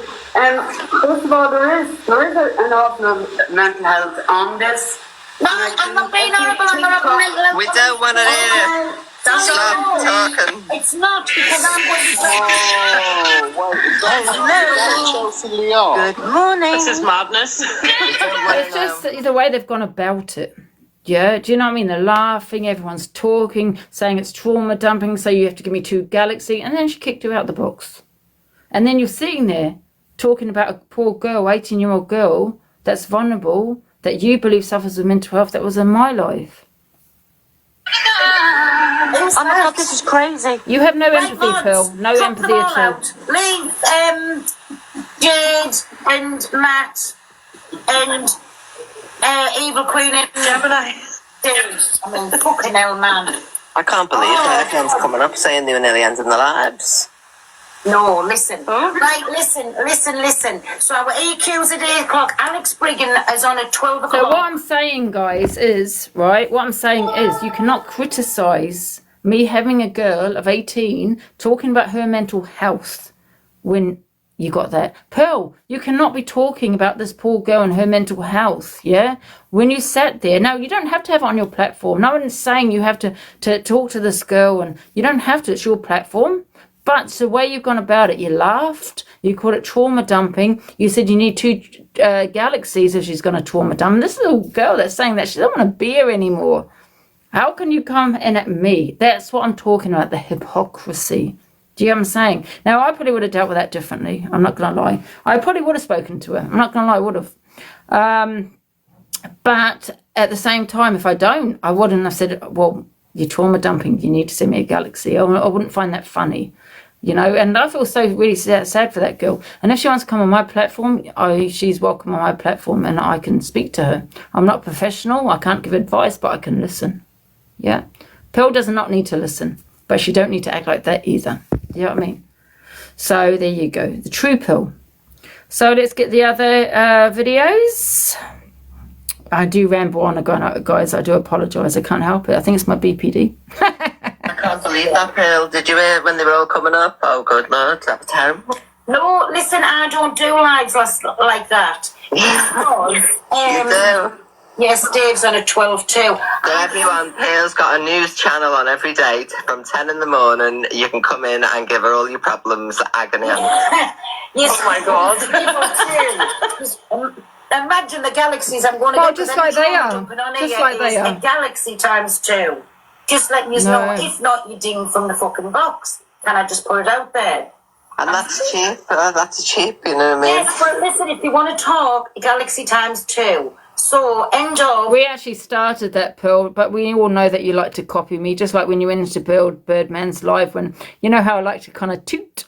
First of all, there is an awful mental health on this. No, I'm not being horrible. I'm not mental health. We don't want to hear it. Stop talking. It's not, because I'm going to Chelsea Leon. Good morning. This is madness. It's just the way they've gone about it. Yeah, do you know what I mean? They're laughing, everyone's talking, saying it's trauma dumping, so you have to give me 2 galaxy, and then she kicked you out the box. And then you're sitting there talking about a poor girl, 18-year-old girl, that's vulnerable, that you believe suffers with mental health that was in my life. Oh my God, this is crazy. You have no empathy, Pearl. No empathy at all. Leave Jade and Matt and Evil Queen and Gemini. I mean, fucking hell, man. I can't believe that everyone's coming up saying they were nearly ending their lives. No, listen. Right, listen. So our EQ's at 8 o'clock. Alex Brigham is on at 12 o'clock. So what I'm saying, guys, is, right, you cannot criticise me having a girl of 18 talking about her mental health when you got that. Pearl, you cannot be talking about this poor girl and her mental health, yeah? When you sat there, now you don't have to have it on your platform. No one's saying you have to talk to this girl, and you don't have to, it's your platform. But the way you've gone about it, you laughed, you called it trauma dumping, you said you need 2 galaxies if she's going to trauma dump. And this little girl that's saying that she doesn't want to be here anymore. How can you come in at me? That's what I'm talking about, the hypocrisy. Do you know what I'm saying? Now, I probably would have dealt with that differently. I'm not going to lie. I probably would have spoken to her. I'm not going to lie, I would have. But at the same time, if I don't, I wouldn't have said, well, you're trauma dumping, you need to send me a galaxy. I wouldn't find that funny, you know. And I feel so really sad for that girl. And if she wants to come on my platform, she's welcome on my platform, and I can speak to her. I'm not professional. I can't give advice, but I can listen. Yeah. Pearl does not need to listen, but she don't need to act like that either. You know what I mean? So there you go. The true Pearl. So let's get the other videos. I do ramble on again, guys. I do apologise. I can't help it. I think it's my BPD. I can't believe that, Pearl. Did you hear when they were all coming up? Oh, good Lord, that was terrible. No, listen, I don't do lives like that. You do? Yes, Dave's on at 12 too. So everyone, Pearl's got a news channel on every day from 10 in the morning. You can come in and give her all your problems, agony. Yes, oh my God. Imagine the galaxies I'm going to get. Just like they are. Just like they are. A galaxy times 2. Just letting you know. If not, you ding from the fucking box. Can I just put it out there? And that's cheap. That's cheap, you know what I mean? Yes, well, listen, if you want to talk, Galaxy times 2. So, end of... We actually started that, Pearl, but we all know that you like to copy me, just like when you went into Birdman's live, when, you know how I like to kind of toot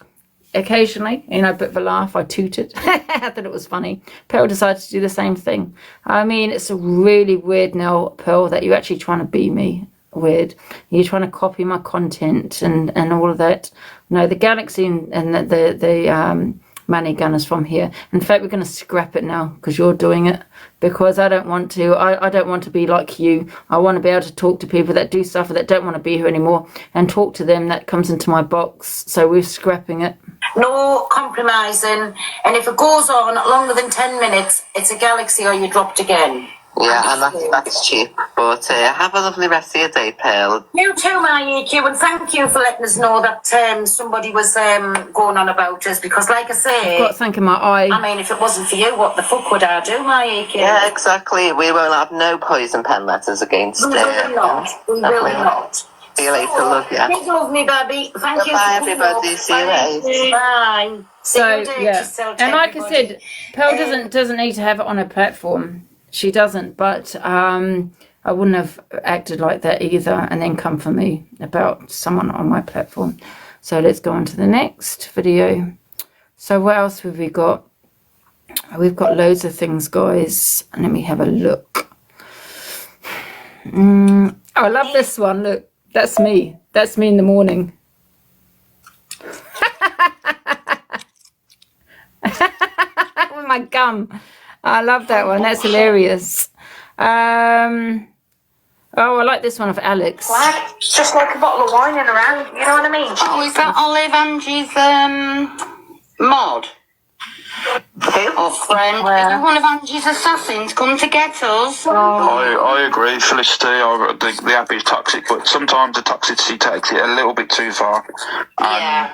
occasionally, you know, a bit of a laugh, I tooted. I thought it was funny. Pearl decided to do the same thing. I mean, it's really weird now, Pearl, that you're actually trying to be me. Weird. You're trying to copy my content and all of that. No, the Galaxy and the Manny gun is from here. In fact, we're going to scrap it now because you're doing it. Because I don't want to. I don't want to be like you. I want to be able to talk to people that do stuff that don't want to be here anymore and talk to them. That comes into my box. So we're scrapping it. No compromising. And if it goes on longer than 10 minutes, it's a Galaxy or you dropped again. Yeah, and that's cheap. But have a lovely rest of your day, Pearl. You too, my EQ, and thank you for letting us know that somebody was going on about us, because like I say... I've got something in my eye. I mean, if it wasn't for you, what the fuck would I do, my EQ? Yeah, exactly. We won't have no poison pen letters against We will not. We will not. See you later, love you. Big love me, baby. Thank you. Bye, everybody. See you later. Bye. So, yeah. And like I said, Pearl doesn't need to have it on her platform. She doesn't, but I wouldn't have acted like that either and then come for me about someone on my platform. So let's go on to the next video. So what else have we got? We've got loads of things, guys. And let me have a look. Oh, I love this one. Look, that's me. That's me in the morning. With my gum. I love that one. That's hilarious. Oh, I like this one of Alex. It's just like a bottle of wine in around. You know what I mean? Oh, is that Olive Angie's mod? Or friend? Is it one of Angie's assassins come to get us? I agree, Felicity. The app is toxic, but sometimes the toxicity takes it a little bit too far. Yeah.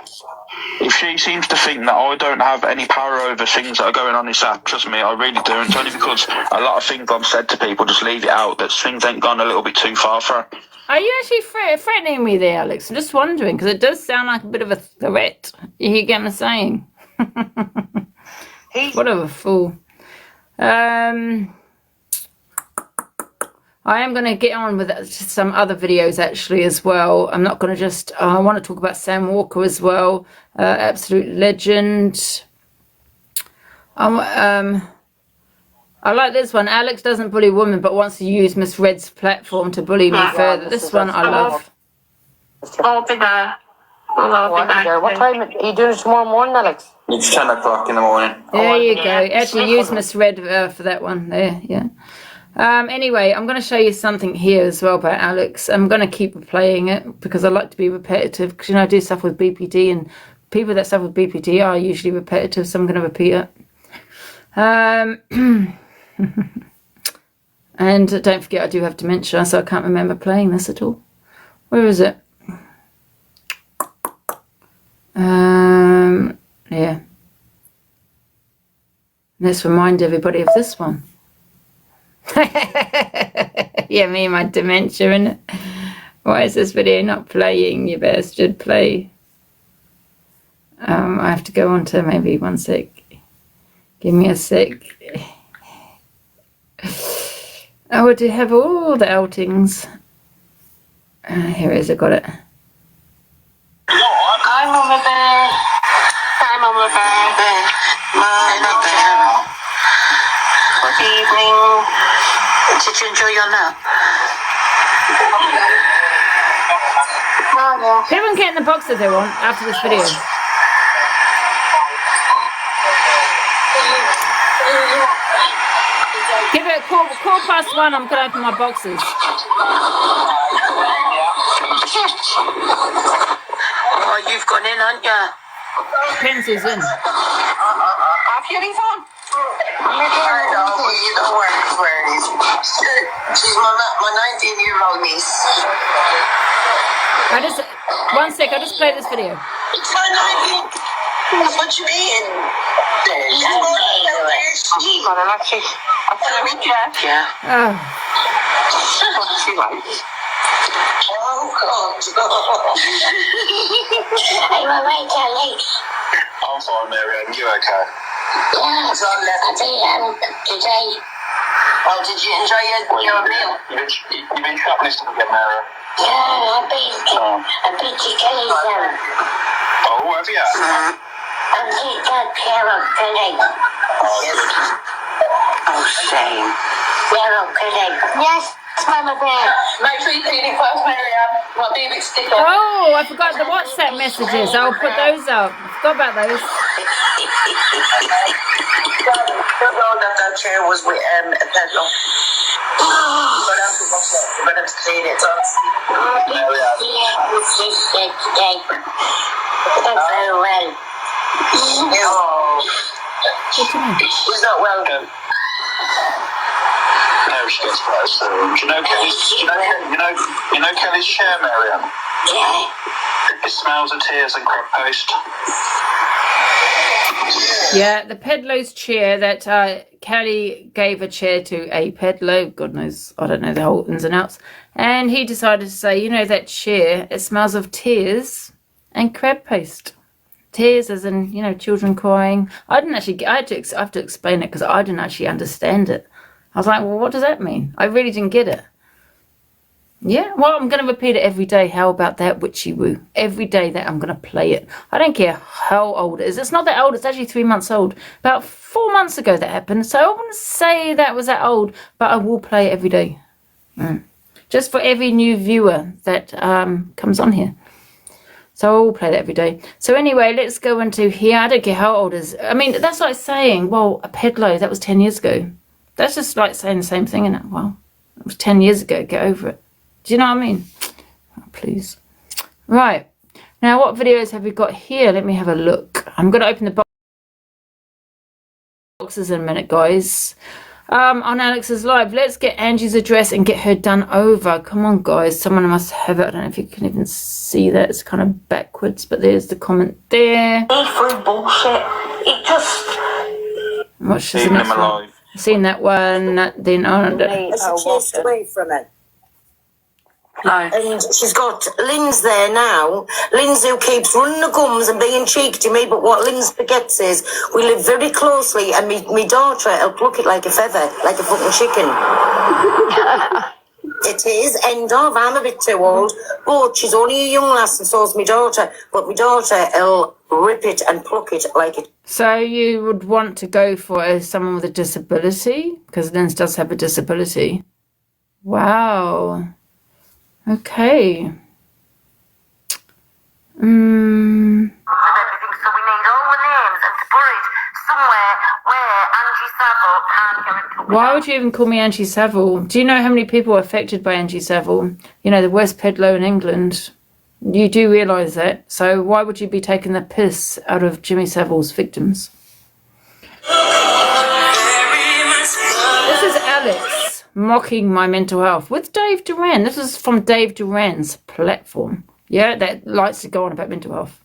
If she seems to think that I don't have any power over things that are going on this app, trust me, I really do. It's only because a lot of things I've said to people, just leave it out, that things ain't gone a little bit too far for her. Are you actually threatening me there, Alex? I'm just wondering, because it does sound like a bit of a threat. You get what I'm saying? What a fool. I am going to get on with some other videos actually as well. I'm not going to just... I want to talk about Sam Walker as well. Absolute legend. I like this one. Alex doesn't bully women but wants to use Miss Red's platform to bully me further. This one I love. I'll be there. I'll be there. What time are you doing it tomorrow morning, Alex? It's 10 o'clock in the morning. There you go. Actually use Miss Red for that one. There, yeah. Anyway, I'm going to show you something here as well about Alex. I'm going to keep replaying it because I like to be repetitive because, you know, I do stuff with BPD and people that stuff with BPD are usually repetitive, so I'm going to repeat it. And don't forget I do have dementia, so I can't remember playing this at all. Where is it? Yeah. Let's remind everybody of this one. Yeah, me and my dementia, innit? Why is this video not playing? You bastard, play. I have to go on to maybe 1 sec. Give me a sec. I would have all the outings. Here it is, I got it. Hi, Mama Bear. Hi, Mama Bear. Mama Bear. Good evening. Did you enjoy your nap? Everyone get in the box if they want after this video. Give it a call past 1. I'm gonna open my boxes. Oh, you've gone in, haven't you? Pencils in. Have you any fun? I know, but you don't worry. She's my 19-year-old niece. One sec, I'll just play this video. It's my 19. That's what you eating. Yeah. Oh. What she likes. Oh, God. Are you alright, Kelly? I'm fine, Marianne. You okay? Yeah, I did today. Oh, did you enjoy your meal? You've been shoplifting again, Mary. Yeah, I beat your Kelly down. Oh, have you? I did that Carol Kelly. Oh, shame. Carol Kelly. Yes, Mama Bear. Make sure you clean it first, Marianne. Might be a bit sticky. Oh, I forgot the WhatsApp messages. I'll put those up. I forgot about those. The road that chair was with a pedal. We're going to clean it. Very well. She's not well. No, she gets better soon. Do you know Kelly's chair, Marianne? Yeah. It smells of tears and crab paste. Yeah, the Pedlo's chair that Kelly gave a chair to a Pedlo. God knows, I don't know the whole ins and outs. And he decided to say, you know, that chair, it smells of tears and crab paste. Tears as in, you know, children crying. I have to explain it because I didn't actually understand it. I was like, well, what does that mean? I really didn't get it. Yeah, well, I'm going to repeat it every day. How about that witchy woo? Every day that I'm going to play it. I don't care how old it is. It's not that old. It's actually 3 months old. About 4 months ago that happened. So I wouldn't say that was that old, but I will play it every day. Just for every new viewer that comes on here. So I will play that every day. So anyway, let's go into here. I don't care how old it is. I mean, that's like saying, well, a Pedlo, that was 10 years ago. That's just like saying the same thing, isn't it? Well, it was 10 years ago. Get over it. Do you know what I mean? Oh, please. Right. Now, what videos have we got here? Let me have a look. I'm going to open the boxes in a minute, guys. On Alex's live, let's get Angie's address and get her done over. Come on, guys. Someone must have it. I don't know if you can even see that. It's kind of backwards, but there's the comment there. Through bullshit. It just... Watch this next one. Seen that one. Then She chased away from it. And she's got Lynn's there now. Lynn's who keeps running the gums and being cheeky to me, but what Lynn's forgets is we live very closely and me daughter will pluck it like a feather, like a fucking chicken. It is, end of. I'm a bit too old, but she's only a young lass and so's my daughter, but my daughter will rip it and pluck it like it. So you would want to go for someone with a disability? Because Lynn's does have a disability. Wow. Okay. So we need all the names and to put it somewhere where Angie Savile can't go into. Why would you even call me Angie Savile? Do you know how many people are affected by Angie Savile? You know, the worst pedlo in England. You do realise that. So why would you be taking the piss out of Jimmy Savile's victims? This is Alex mocking my mental health with Dave Duran. This is from Dave Duran's platform. Yeah, that likes to go on about mental health.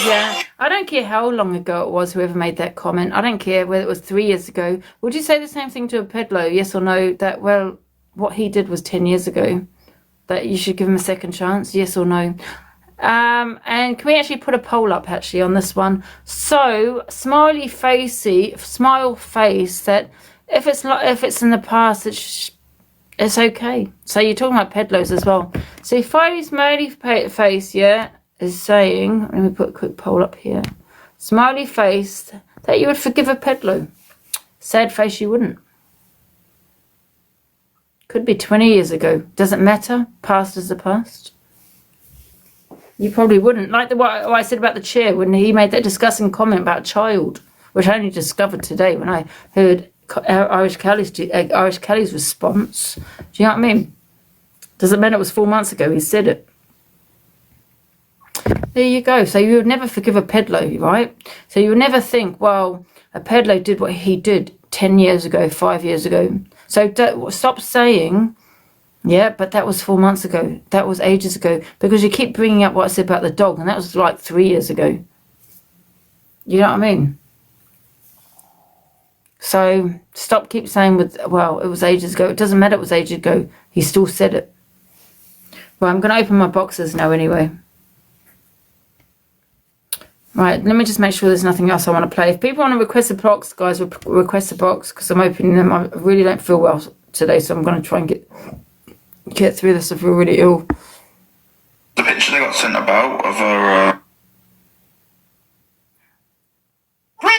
Yeah, I don't care how long ago it was whoever made that comment. I don't care whether it was 3 years ago. Would you say the same thing to a pedlo, yes or no, that, well, what he did was 10 years ago, that you should give him a second chance, yes or no? And can we actually put a poll up actually on this one? So, smile face that if it's in the past, it's okay. So you're talking about pedlos as well. So smiley face, yeah, is saying, let me put a quick poll up here. Smiley face that you would forgive a pedlo. Sad face you wouldn't. Could be 20 years ago. Doesn't matter. Past is the past. You probably wouldn't. Like what I said about the chair when he made that disgusting comment about a child, which I only discovered today when I heard Irish Kelly's response. Do you know what I mean? Doesn't matter. It was 4 months ago he said it. There you go. So you would never forgive a peddler, right? So you would never think, well, a peddler did what he did 10 years ago, 5 years ago. So stop saying, yeah, but that was 4 months ago. That was ages ago. Because you keep bringing up what I said about the dog, and that was like 3 years ago. You know what I mean? So stop keep saying, well, it was ages ago. It doesn't matter it was ages ago. He still said it. Well, I'm going to open my boxes now anyway. Right, let me just make sure there's nothing else I want to play. If people want to request a box, guys, request a box because I'm opening them. I really don't feel well today, so I'm going to try and get through this. I feel really ill. The picture they got sent about of her...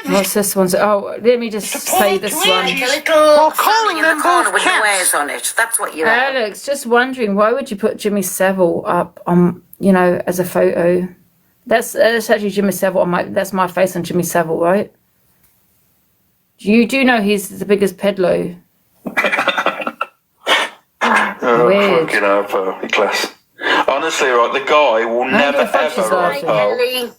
What's this one? Oh, let me just say this one. Calling them both with the wares on it. That's what you're Alex, just wondering, why would you put Jimmy Savile up on, you know, as a photo? That's actually Jimmy Savile on that's my face on Jimmy Savile, right? You do know he's the biggest peddler. Weird. Fucking hell, class. Honestly, right, the guy will never ever...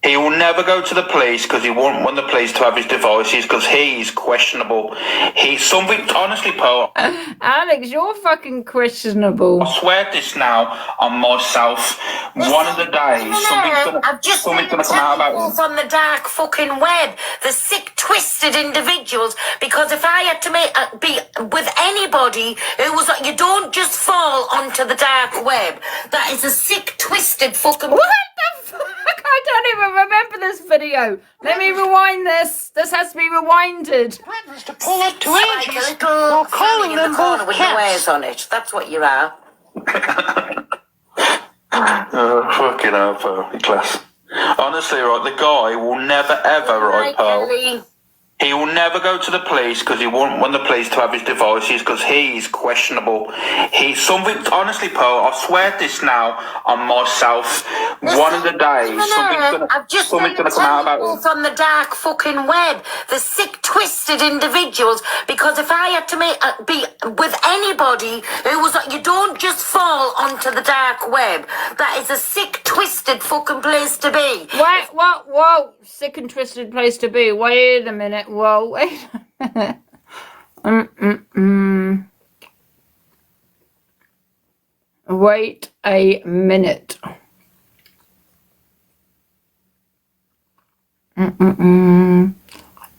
He will never go to the police because he won't want the police to have his devices because he's questionable. He's something, honestly, Paul. Alex, you're fucking questionable. I swear this now on myself. One of the days, I've just something's going to come out about him. On the dark fucking web, the sick, twisted individuals. Because if I had to be with anybody who was like, you don't just fall onto the dark web. That is a sick, twisted fucking. What the fuck? I don't even remember this video. Let me rewind this. This has to be rewinded. To pull up to Angie's or calling them both with the wares on it. That's what you are. Fucking hell, Pearl, class. Honestly, right, the guy will never ever, right, Pearl. He will never go to the police because he won't want the police to have his devices because he's questionable. He's something, honestly, Pearl, I swear this now on myself. One of the days, something's going to come out about him. On the dark fucking web, the sick, twisted individuals. Because if I had to be with anybody who was like, you don't just fall onto the dark web. That is a sick, twisted fucking place to be. Whoa, sick and twisted place to be. Wait a minute. Whoa, wait a minute. Wait a minute.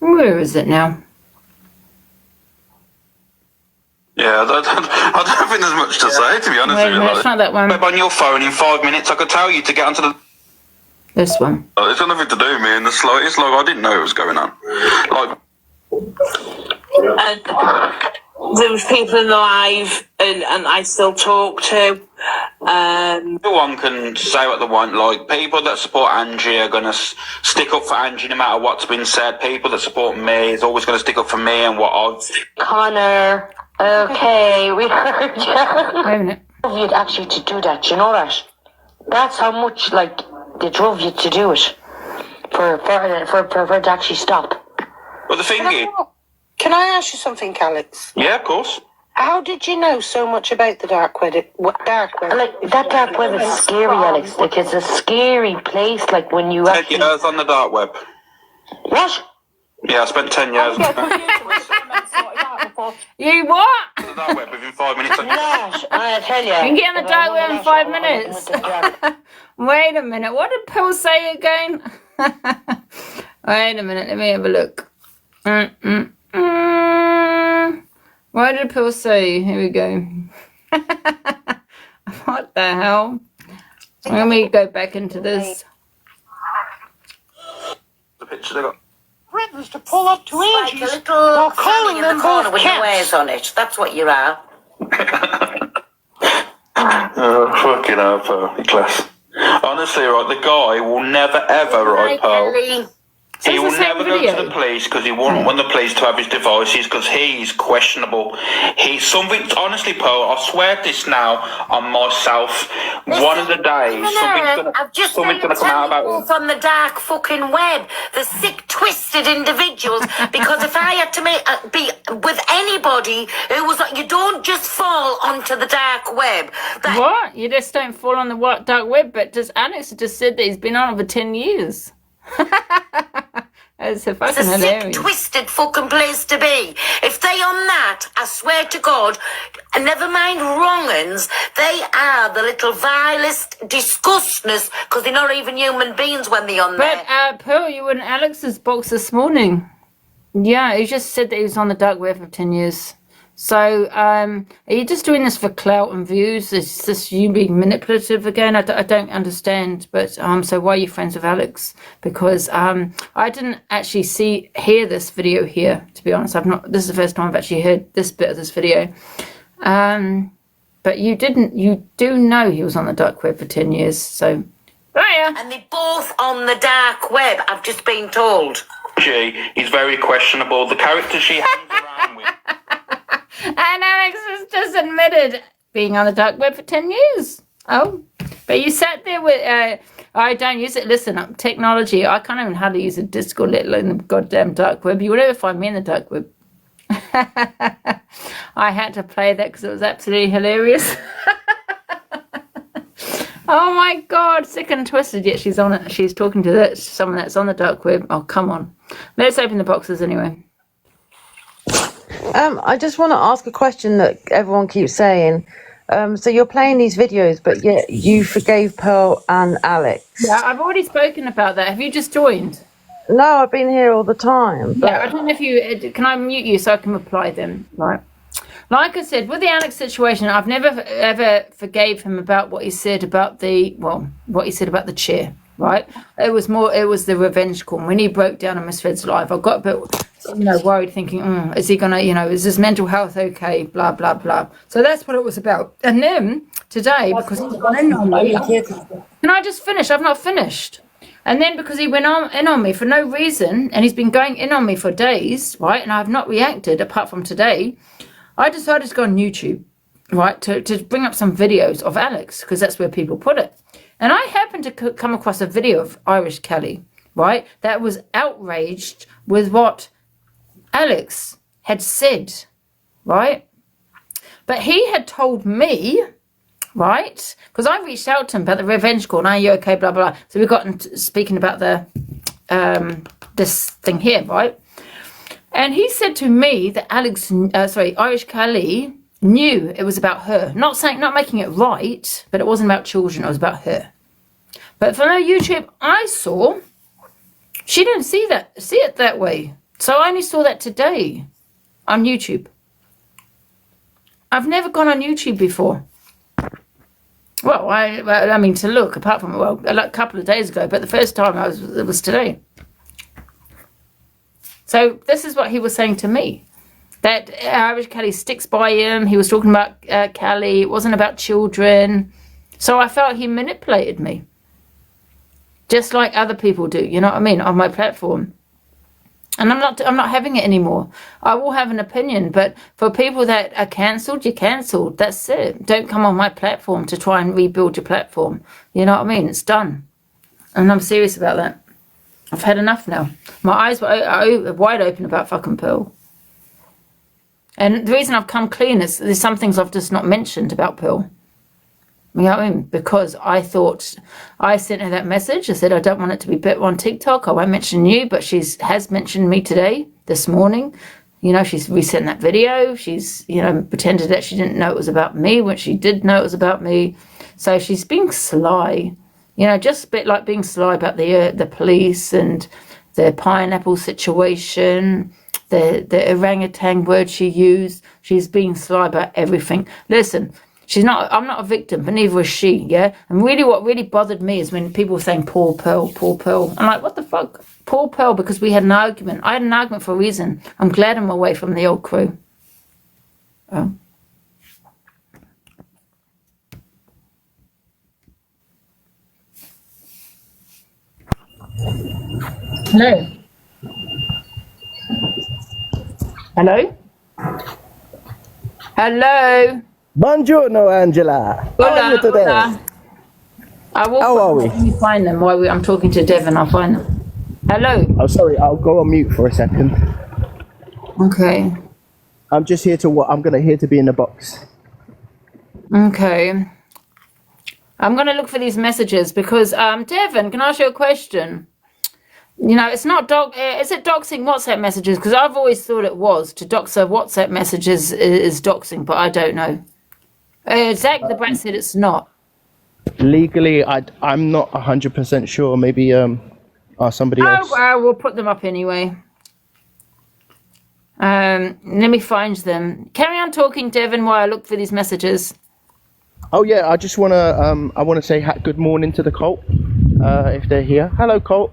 Where is it now? Yeah, I don't think there's much to say, to be honest with you. It's not that one. On your phone in 5 minutes, I could tell you to get onto the... This one. It's got nothing to do with me in the slightest. Like, I didn't know it was going on. Like... There was people in the live and I still talk to. Everyone can say what they want. Like, people that support Angie are going to stick up for Angie no matter what's been said. People that support me is always going to stick up for me and what I've... Connor, okay, we heard you. Wait a minute. You'd actually to do that, you know that? That's how much, like, they drove you to do it. For it to actually stop. Well, the thing is... Can I ask you something, Alex? Yeah, of course. How did you know so much about the dark web? Like, that dark web is scary, Alex. Like, it's a scary place, like, when you 10 years on the dark web. What? Yeah, I spent 10 years. You what? The dark web within 5 minutes. Gosh, I tell you. You can get on the dark web in 5 minutes. Wait a minute. What did Paul say again? Wait a minute. Let me have a look. What did Paul say? Here we go. What the hell? Let me go back into this. The picture they got. Threatens to pull up to Angie or calling them both with the wares on it. That's what you are. Fucking hell, Pearl, class. Honestly, right, the guy will never ever, right, Pearl. So He it's will the same never go to video. the police because he won't want the police to have his devices because he's questionable. He's something, honestly, Pearl, I swear this now on myself. One of the days, I've just something's been going to come out about him. both on the dark fucking web, the sick, twisted individuals. Because if I had to be with anybody who was like, you don't just fall onto the dark web. What? You just don't fall on the dark web? But Alex just said that he's been on over 10 years. It's a fucking hilarious. Sick, twisted fucking place to be. If they on that, I swear to God, and never mind wrong-uns, they are the little vilest disgustness because they're not even human beings when they're on there. But Pearl, you were in Alex's box this morning. Yeah, he just said that he was on the dark web for 10 years. So, are you just doing this for clout and views? Is this you being manipulative again? I don't understand. But so why are you friends with Alex? Because I didn't actually hear this video here. To be honest, this is the first time I've actually heard this bit of this video. But you didn't. You do know he was on the dark web for 10 years. So, and they're both on the dark web. I've just been told. He's very questionable. The character she hangs around with. And Alex has just admitted being on the dark web for 10 years. Oh, but you sat there with, I don't use it. Listen, technology, I can't even hardly use a Discord, let alone the goddamn dark web. You will never find me in the dark web. I had to play that because it was absolutely hilarious. Oh my God, sick and twisted, yet she's on it. She's talking to someone that's on the dark web. Oh, come on. Let's open the boxes anyway. I just want to ask a question that everyone keeps saying. So you're playing these videos, but yet you forgave Pearl and Alex. Yeah, I've already spoken about that. Have you just joined? No, I've been here all the time. But... Yeah, I don't know if you... Can I mute you so I can reply then? Right. Like I said, with the Alex situation, I've never ever forgave him about what he said about what he said about the chair, right? It was the revenge call. When he broke down on Miss Fed's live, I got a bit... worried, thinking, is he gonna, is his mental health okay? Blah blah blah. So that's what it was about. And then today, because he's gone in on me, can I just finish? I've not finished. And then because he went in on me for no reason, and he's been going in on me for days, right? And I've not reacted apart from today. I decided to go on YouTube, right, to bring up some videos of Alex because that's where people put it. And I happened to come across a video of Irish Kelly, right, that was outraged with what Alex had said, right? But he had told me, right, because I reached out to him about the revenge call, and are you okay, blah, blah, blah. So we got speaking about the this thing here, right? And he said to me that Irish Kelly knew it was about her. Not making it right, but it wasn't about children, it was about her. But from her YouTube I saw, she didn't see it that way. So I only saw that today on YouTube. I've never gone on YouTube before. Well, I mean to look, apart from a couple of days ago, but the first time it was today. So this is what he was saying to me, that Irish Kelly sticks by him. He was talking about Kelly. It wasn't about children. So I felt he manipulated me, just like other people do. You know what I mean, on my platform. And I'm not having it anymore. I will have an opinion, but for people that are cancelled, you're cancelled. That's it. Don't come on my platform to try and rebuild your platform. You know what I mean? It's done. And I'm serious about that. I've had enough now. My eyes were wide open about fucking Pearl. And the reason I've come clean is there's some things I've just not mentioned about Pearl. You know what I mean? Because I thought, I sent her that message. I said, I don't want it to be bit on TikTok. I won't mention you, but has mentioned me today, this morning. She's resent that video. She's, pretended that she didn't know it was about me when she did know it was about me. So she's being sly. Just a bit like being sly about the police and the pineapple situation, the orangutan word she used. She's being sly about everything. Listen, I'm not a victim, but neither is she, yeah? And really what really bothered me is when people were saying, poor Pearl, poor Pearl. I'm like, what the fuck? Poor Pearl, because we had an argument. I had an argument for a reason. I'm glad I'm away from the old crew. Oh. Hello. Hello? Hello? Buongiorno, Angela. How are you today? Hola. I will How are we? Let me find them while I'm talking to Devon. I'll find them. Hello? Oh, sorry, I'll go on mute for a second. Okay. I'm just here to I'm here to be in the box. Okay. I'm going to look for these messages because, Devon, can I ask you a question? You know, it's not is it doxing WhatsApp messages? Because I've always thought it was. To dox a WhatsApp messages is doxing, but I don't know. Zach the Brat said it's not. Legally, I'm not 100% sure. Maybe ask somebody else. Oh, well, we'll put them up anyway. Let me find them. Carry on talking, Devon, while I look for these messages. Oh yeah, I just wanna say good morning to the cult, if they're here. Hello, cult.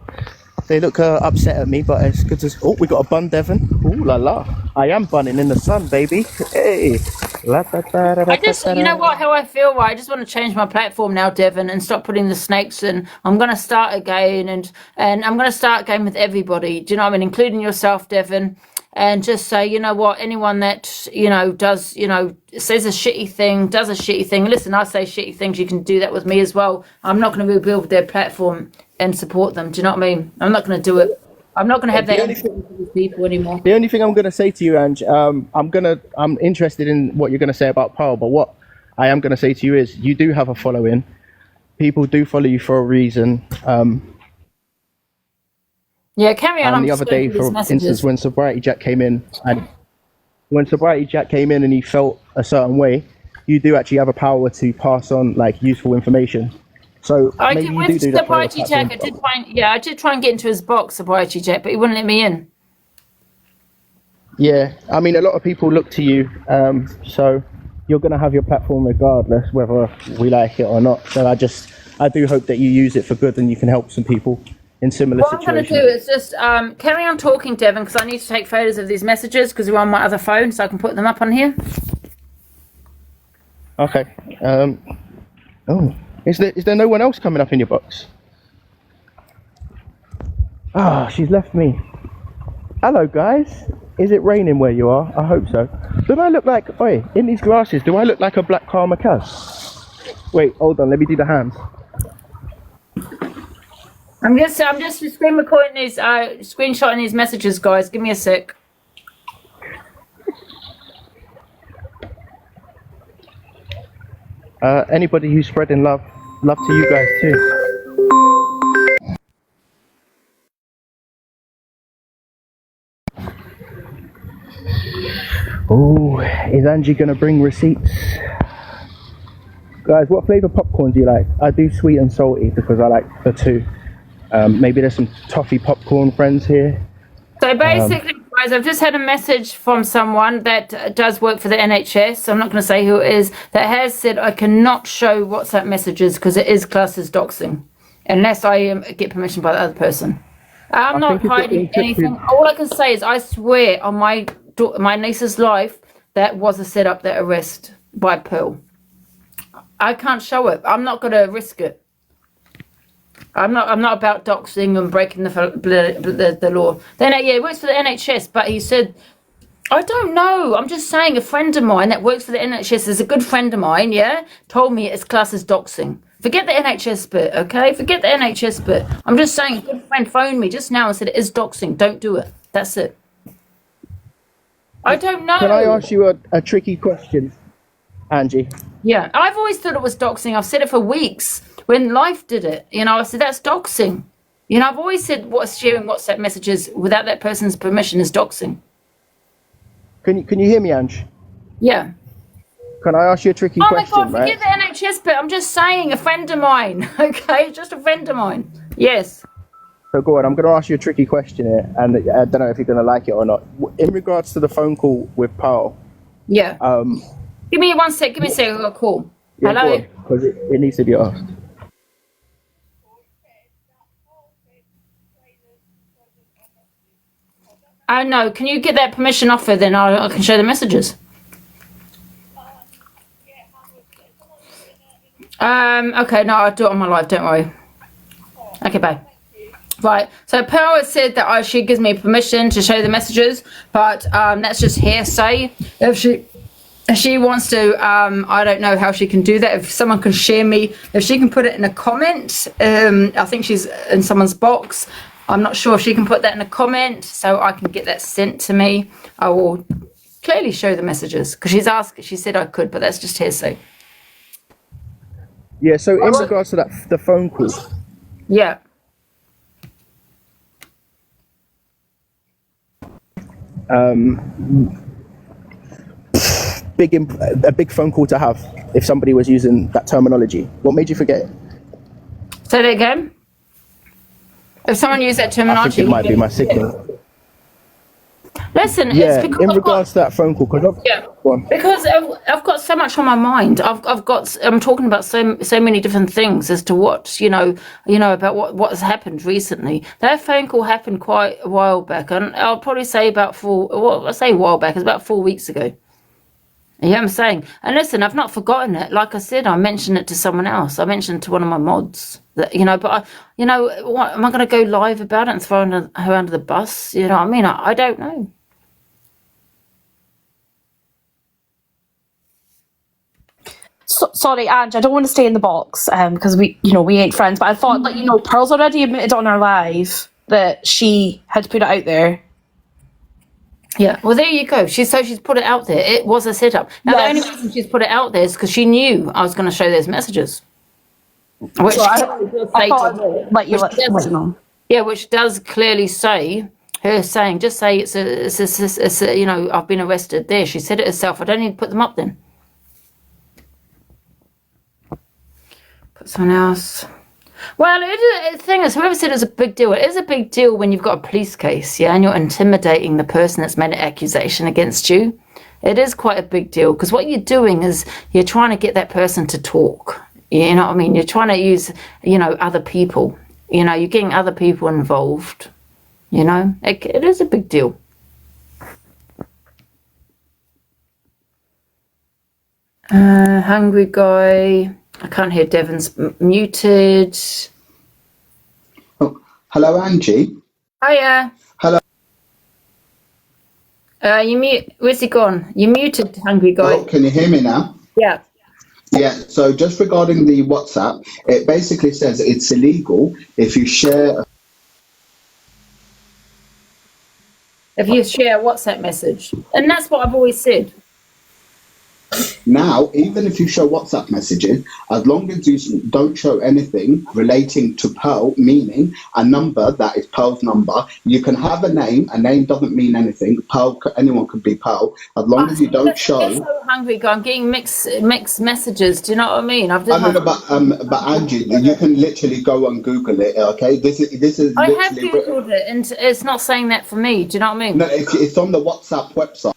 They look upset at me, but it's good to. Oh, we got a bun, Devon. Ooh la la! I am bunning in the sun, baby. Hey. I just, you know what? How I feel. Right? I just want to change my platform now, Devon, and stop putting the snakes in. I'm gonna start again, and I'm gonna start again with everybody. Do you know what I mean? Including yourself, Devon. And just say, you know what, anyone that, you know, does, you know, says a shitty thing, does a shitty thing. Listen, I say shitty things. You can do that with me as well. I'm not going to rebuild their platform and support them. Do you know what I mean? I'm not going to do it. I'm not going to have that with these people anymore. The only thing I'm going to say to you, Ange, I'm interested in what you're going to say about Pearl, but what I am going to say to you is you do have a following. People do follow you for a reason. Yeah, carry on. And the other day, for instance, when Sobriety Jack came in, and he felt a certain way, you do actually have a power to pass on like useful information. So maybe you do that. Sobriety Jack, I did try and get into his box, Sobriety Jack, but he wouldn't let me in. Yeah, I mean, a lot of people look to you, so you're going to have your platform regardless, whether we like it or not. So I do hope that you use it for good and you can help some people in similar situations. What I'm going to do is just carry on talking, Devon, because I need to take photos of these messages because they're on my other phone, so I can put them up on here. Okay. Oh, is there no one else coming up in your box? Ah, she's left me. Hello, guys. Is it raining where you are? I hope so. Do I look like, in these glasses, do I look like a black Karma Kaz? Wait, hold on, let me do the hands. I'm just screen recording these, screenshotting these messages, guys. Give me a sec. Anybody who's spreading love to you guys too. Oh, is Angie gonna bring receipts? Guys, what flavour popcorn do you like? I do sweet and salty because I like the two. Maybe there's some toffee popcorn friends here. So basically, guys, I've just had a message from someone that does work for the NHS. I'm not going to say who it is, that has said I cannot show WhatsApp messages because it is classed as doxing unless I get permission by the other person. I'm not hiding anything. All I can say is I swear on my niece's life that was a setup, that arrest by Pearl. I can't show it. I'm not going to risk it. I'm not about doxing and breaking the law. Then he works for the NHS, but he said, I don't know. I'm just saying, a friend of mine that works for the NHS is a good friend of mine. Yeah, told me it's classed as doxing. Forget the NHS bit, okay? Forget the NHS bit. I'm just saying, a good friend phoned me just now and said it is doxing. Don't do it. That's it. I don't know. Can I ask you a tricky question, Angie? Yeah, I've always thought it was doxing. I've said it for weeks. When Life did it, you know, I said that's doxing. You know, I've always said sharing WhatsApp messages without that person's permission is doxing. Can you hear me, Ange? Yeah. Can I ask you a tricky question? Oh my God, forget the NHS bit. I'm just saying, a friend of mine. Okay, just a friend of mine. Yes. So go on. I'm going to ask you a tricky question here, and I don't know if you're going to like it or not. In regards to the phone call with Pearl. Yeah. Give me 1 sec. Give me a sec. I've got a call. Yeah, hello. Because it needs to be asked. I know. Can you get that permission off her? Then I can show the messages. Okay. No, I'll do it on my live. Don't worry. Okay. Bye. Right, so Pearl has said that she gives me permission to show the messages, but that's just hearsay. If she wants to, I don't know how she can do that. If someone can share me, if she can put it in a comment, I think she's in someone's box. I'm not sure if she can put that in a comment so I can get that sent to me. I will clearly show the messages because she said I could, but that's just hearsay. Yeah, so in regards to the phone call. Yeah. A big phone call to have if somebody was using that terminology. What made you forget it? Say that again. If someone used that terminology, I think it might be my signal. Listen, Yeah, it's because in regards to that phone call, because I've got so much on my mind. I'm talking about so many different things as to what you know about what's happened recently. That phone call happened quite a while back, and I'll probably say about a while back. It's about 4 weeks ago. You know what I'm saying? And listen, I've not forgotten it. Like I said, I mentioned it to someone else. I mentioned it to one of my mods. That, but what, am I going to go live about it and throw her under the bus? You know what I mean? I don't know. Sorry, Angie, I don't want to stay in the box because we ain't friends. But I thought, Pearl's already admitted on her live that she had put it out there. Yeah, well, there you go. She's put it out there. It was a setup. Now, The only reason she's put it out there is because she knew I was going to show those messages. Which which does clearly say, her saying, just say it's I've been arrested there. She said it herself. I don't need to put them up then. Put someone else. Well, the thing is, whoever said it's a big deal, it is a big deal when you've got a police case, yeah, and you're intimidating the person that's made an accusation against you. It is quite a big deal because what you're doing is you're trying to get that person to talk. You know what I mean? You're trying to use, other people. You're getting other people involved. It is a big deal. Hungry guy. I can't hear. Devon's muted. Oh, hello, Angie. Hiya. Hello. You mute. Where's he gone? You muted, hungry guy. Oh, can you hear me now? Yeah. Yeah. So just regarding the WhatsApp, it basically says it's illegal if you share. If you share a WhatsApp message, and that's what I've always said. Now, even if you show WhatsApp messages, as long as you don't show anything relating to Pearl, meaning a number that is Pearl's number, you can have a name. A name doesn't mean anything. Pearl, anyone could be Pearl, as long as you don't show. I'm so hungry, I'm getting mixed messages. Do you know what I mean? But Angie, you can literally go and Google it. Okay, this is. I have Googled it, and it's not saying that for me. Do you know what I mean? No, it's on the WhatsApp website.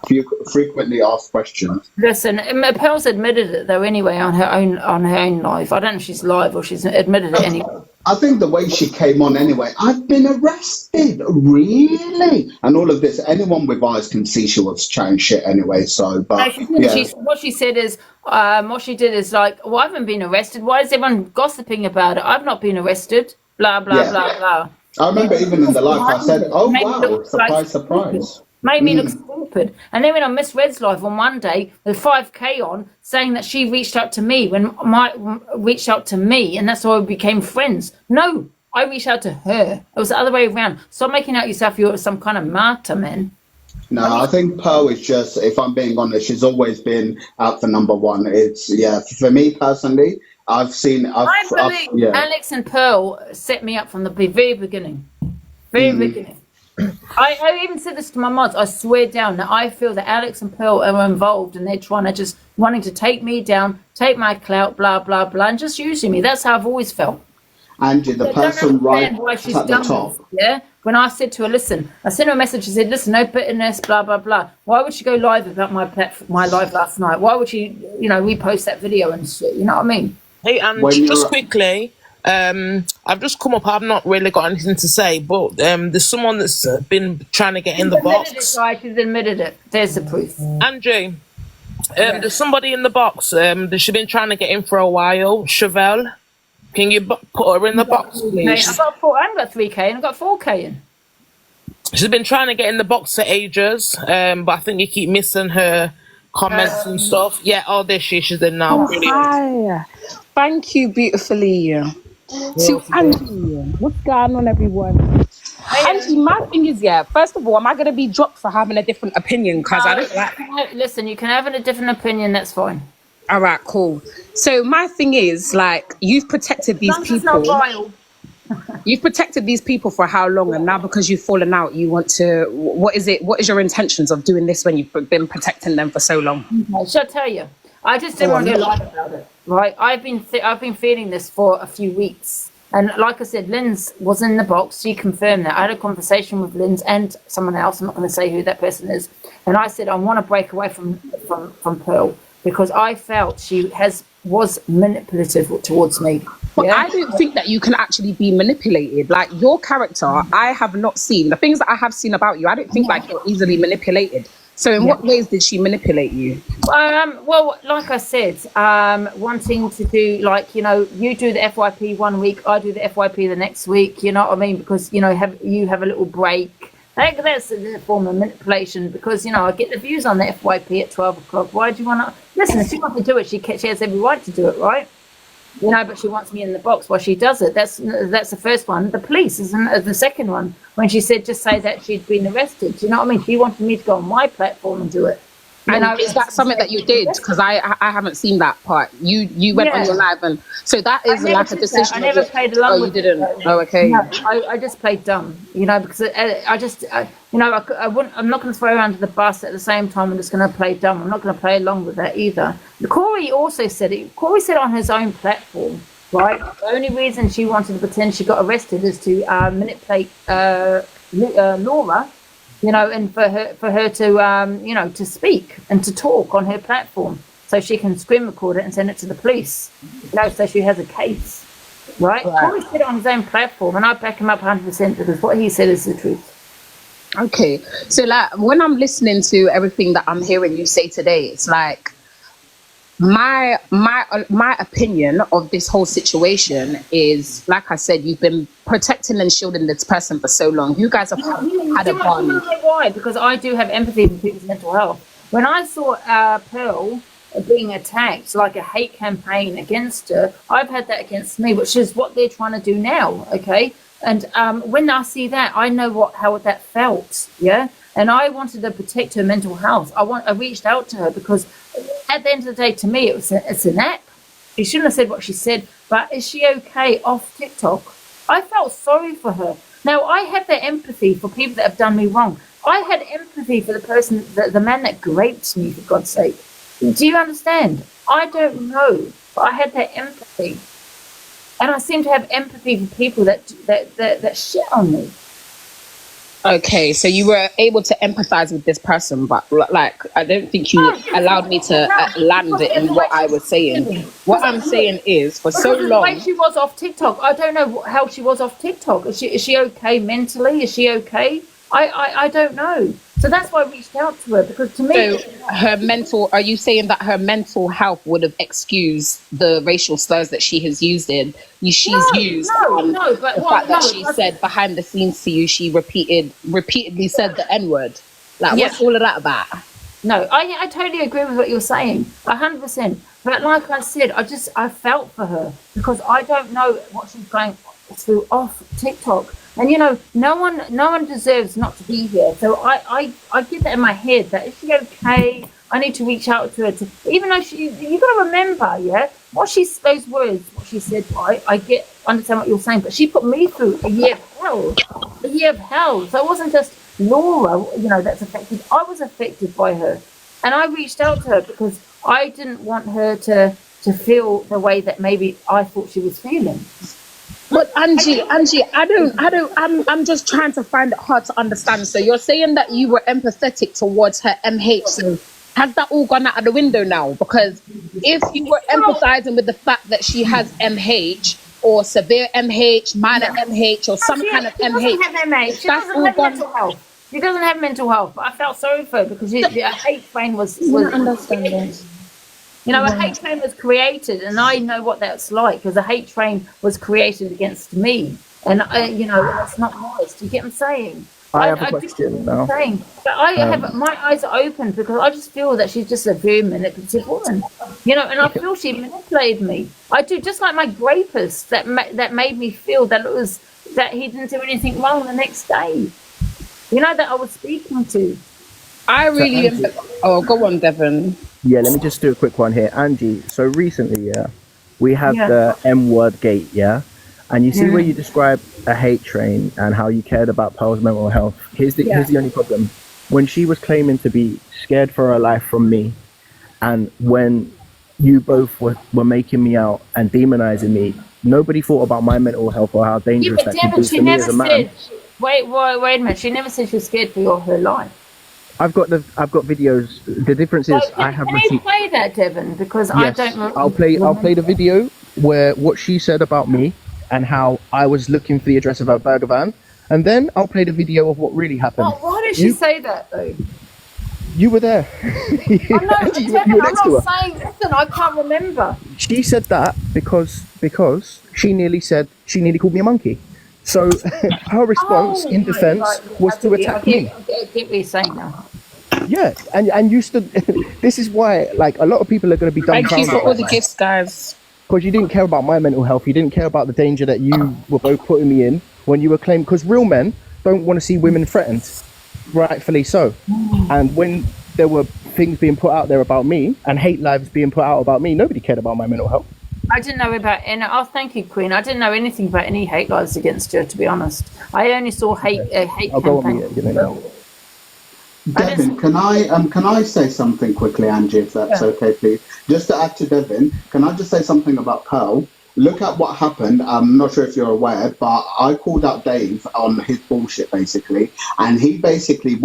You frequently asked questions. Listen, Pearl's admitted it though anyway on her own live. I don't know if she's live or she's admitted it anyway. I think the way she came on anyway, I've been arrested, really? And all of this, anyone with eyes can see she was chatting shit anyway, so, but, no, what she said is, what she did is like, well, I haven't been arrested. Why is everyone gossiping about it? I've not been arrested, blah, blah, blah, blah. I remember even in the live, I said, oh, wow, surprise, surprise. Made me look stupid. And then when I Miss Red's live on Monday with 5K on, saying that she reached out to me reached out to me, and that's why we became friends. No, I reached out to her. It was the other way around. Stop making out yourself you're some kind of martyr, man. No, I think Pearl is just, if I'm being honest, she's always been out for number one. It's, for me personally, I believe Alex and Pearl set me up from the very beginning. Beginning. I even said this to my mods. I swear down that I feel that Alex and Pearl are involved and they're wanting to take me down, take my clout, blah, blah, blah, and just using me. That's how I've always felt. Angie, the person right at the top. Yeah? When I said to her, listen, I sent her a message, I said, listen, no bitterness, blah, blah, blah. Why would she go live about my live last night? Why would she, repost that video and shit? You know what I mean? Hey, Angie, just quickly. I've just come up. I've not really got anything to say, but there's someone that's been trying to get in the box. She's admitted it. There's the proof. Andrew, There's somebody in the box. That she's been trying to get in for a while. Chevelle, can you put her in the box, please? I've got 4. I haven't got 3K, and I've got 4K in. She's been trying to get in the box for ages, but I think you keep missing her comments and stuff. Yeah, oh, there she's in now. Oh, hi. Thank you, beautifully. To Angie, what's going on, everyone? Angie, my thing is, first of all, am I going to be dropped for having a different opinion? Because I don't like... Listen, you can have a different opinion, that's fine. All right, cool. So my thing is, like, you've protected these people. You've protected these people for how long? And now because you've fallen out, you want to... What is your intentions of doing this when you've been protecting them for so long? Shall I tell you? I just didn't want to go live about it, right? I've been feeling this for a few weeks. And like I said, Lynn's was in the box. She confirmed that. I had a conversation with Lynn's and someone else. I'm not going to say who that person is. And I said, I want to break away from Pearl because I felt she was manipulative towards me. But I don't think that you can actually be manipulated. Like, your character, I have not seen. The things that I have seen about you, I don't think like you're easily manipulated. So in what ways did she manipulate you? Well, like I said, wanting to do, like, you know, you do the FYP 1 week, I do the FYP the next week, you know what I mean? Because, you know, you have a little break. I think that's a form of manipulation because, you know, I get the views on the FYP at 12 o'clock. Why do you want to... Listen, if she wants to do it, she has every right to do it, right? You know, but she wants me in the box while she does it. That's the first one. The police isn't the second one. When she said just say that she'd been arrested. Do you know what I mean? She wanted me to go on my platform and do it. And is that something that you did? Because I haven't seen that part. You went on your live, and so that is like a decision. I never played along with you didn't. Oh, okay. No, I just played dumb, you know, because you know, I'm not going to throw her under the bus at the same time. I'm just going to play dumb. I'm not going to play along with that either. Corey also said it. Corey said on his own platform, right? The only reason she wanted to pretend she got arrested is to manipulate Laura. You know, and for her to, you know, to speak and to talk on her platform so she can screen record it and send it to the police, you know, so she has a case, right? Corey said it on his own platform, and I back him up 100% because what he said is the truth. Okay. So, like, when I'm listening to everything that I'm hearing you say today, it's like, my opinion of this whole situation is, like I said, you've been protecting and shielding this person for so long. You guys have had a bond. Why? Because I do have empathy for people's mental health. When I saw Pearl being attacked, like a hate campaign against her, I've had that against me, which is what they're trying to do now. Okay, and when I see that, I know how that felt. Yeah. And I wanted to protect her mental health. I reached out to her because at the end of the day, to me, it's an app. She shouldn't have said what she said, but is she okay off TikTok? I felt sorry for her. Now, I have that empathy for people that have done me wrong. I had empathy for the man that raped me, for God's sake. Do you understand? I don't know, but I had that empathy. And I seem to have empathy for people that shit on me. Okay, so you were able to empathize with this person, but like, I don't think you allowed me to land it in what I was saying. What I'm saying is, for so long... The way she was off TikTok, I don't know how she was off TikTok. Is she okay mentally? Is she okay? I don't know. So that's why I reached out to her, because to me... So are you saying that her mental health would have excused the racial slurs that she has used but the fact that she said behind the scenes to you, she repeatedly said the N-word. Like, what's all of that about? No, I totally agree with what you're saying, 100%. But like I said, I felt for her, because I don't know what she's going through off TikTok. And, you know, no one deserves not to be here. So I get that in my head, that is she okay? I need to reach out to her. Even though you got to remember, those words, what she said, right? I understand what you're saying, but she put me through a year of hell. So it wasn't just Laura, you know, that's affected. I was affected by her. And I reached out to her because I didn't want her to feel the way that maybe I thought she was feeling. But Angie, I'm just trying to find it hard to understand. So you're saying that you were empathetic towards her MH. And has that all gone out of the window now? Because if you were empathizing with the fact that she has MH or severe MH, minor MH, or some kind of MH, she doesn't have MH. She doesn't have mental health. She doesn't have mental health. But I felt sorry for her because a hate train was understanding. you know, a hate train was created, and I know what that's like because a hate train was created against me, and you know, that's not nice. Do you get what I'm saying? I have a question now. But I have my eyes are open because I just feel that she's just a very manipulative woman, you know, and I feel she manipulated me. I do, just like my rapist that made me feel that it was that he didn't do anything wrong the next day. You know, that I was speaking to. I really. Oh, go on, Devon. Yeah, let me just do a quick one here, Angie. So recently, we had the M word gate, and you see where you describe a hate train and how you cared about Pearl's mental health. Here's the only problem. When she was claiming to be scared for her life from me, and when you both were making me out and demonizing me, nobody thought about my mental health or how dangerous that could be to me as a man. Wait a minute. She never said she was scared for her life. I've got videos. The difference is I have Can you play that, Devon? Because I don't. I'll play the video where what she said about me and how I was looking for the address of her burger van, and then I'll play the video of what really happened. Well, why did she say that though? You were there. Angie, you were next to her. I'm not saying. Listen, I can't remember. She said that because she nearly called me a monkey. So her response in defense was to attack me. I get what you're saying now. Yeah, and you stood. This is why, like, a lot of people are going to be dumbfounded. Thank you for all the gifts, guys. Because you didn't care about my mental health. You didn't care about the danger that you were both putting me in when you were claiming. Because real men don't want to see women threatened, rightfully so. And when there were things being put out there about me and hate lives being put out about me, nobody cared about my mental health. I didn't know about any. Oh, thank you, Queen. I didn't know anything about any hate lives against her, to be honest. I only saw hate I'll go on mute, Devin, can I say something quickly, Angie, if that's okay, please? Just to add to Devin, can I just say something about Pearl? Look at what happened. I'm not sure if you're aware, but I called out Dave on his bullshit, basically. And he basically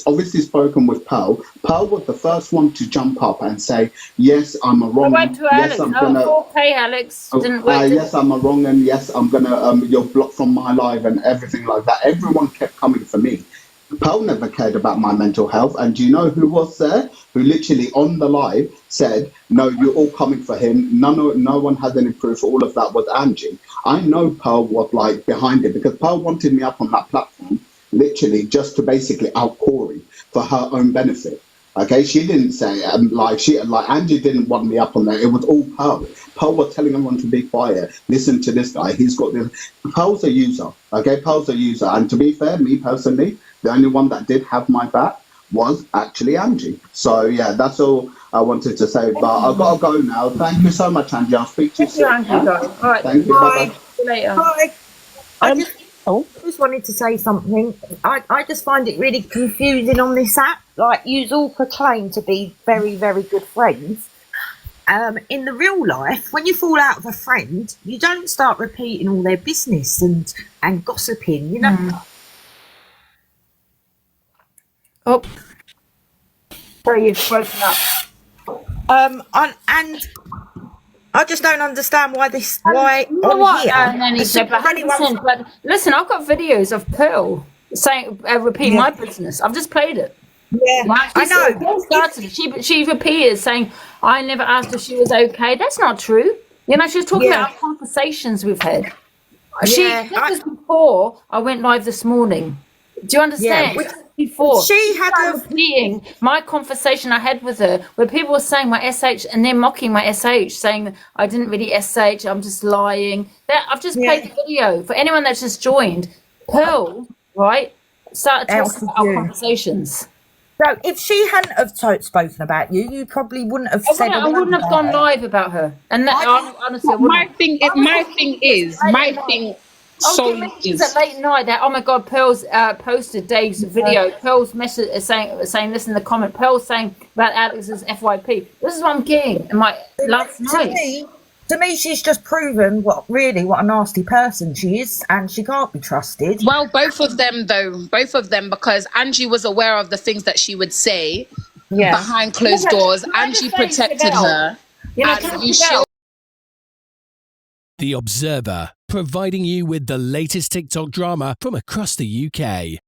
obviously spoken with Pearl. Pearl was the first one to jump up and say, yes, I'm a wrong. I went to Alex. Okay, Alex. Didn't work. Yes, I'm a wrong, and yes, I'm going to, you're blocked from my live and everything like that. Everyone kept coming for me. Pearl never cared about my mental health, and do you know who was there? Who literally on the live said, no, you're all coming for him. No one has any proof. All of that was Angie. I know Pearl was like behind it because Pearl wanted me up on that platform, literally just to basically out Corey for her own benefit. Okay, she didn't say Angie didn't want me up on there. It was all Pearl. Pearl was telling everyone to be quiet. Listen to this guy. He's got this. Pearl's a user. Okay, Pearl's a user. And to be fair, me personally, the only one that did have my back was actually Angie. So yeah, that's all I wanted to say. But I've got to go now. Thank you so much, Angie. I'll speak to you soon. Thank you, Angie. All right. Thank you. Bye. See you later. Hi. I just wanted to say something. I just find it really confusing on this app. Like, you all proclaim to be very, very good friends. In the real life, when you fall out of a friend, you don't start repeating all their business and gossiping, you know. Oh, sorry, you've broken up. And I just don't understand why this. Why you know on what? here? But listen, I've got videos of Pearl saying, repeating my business. I've just played it. Yeah, I know. Pearl started. She repeated saying, "I never asked if she was okay." That's not true. You know, she was talking about our conversations we've had. This was before I went live this morning. Do you understand? Before she had repeating my conversation I had with her, where people were saying my SH and they're mocking my SH, saying I didn't really SH, I'm just lying. That I've just played the video for anyone that's just joined. Pearl, right, started talking about our conversations. So if she hadn't have spoken about you, you probably wouldn't have said. I wouldn't have gone live about her. And that honestly, my thing is. So is at late night that, oh my God, Pearl's posted Dave's video. Pearl's message saying listen in the comment. Pearl's saying about Alex's FYP. This is what I'm getting in my last night. To me, she's just proven what a nasty person she is, and she can't be trusted. Well, both of them, because Angie was aware of the things that she would say behind closed doors. Angie protected her. The Observer, providing you with the latest TikTok drama from across the UK.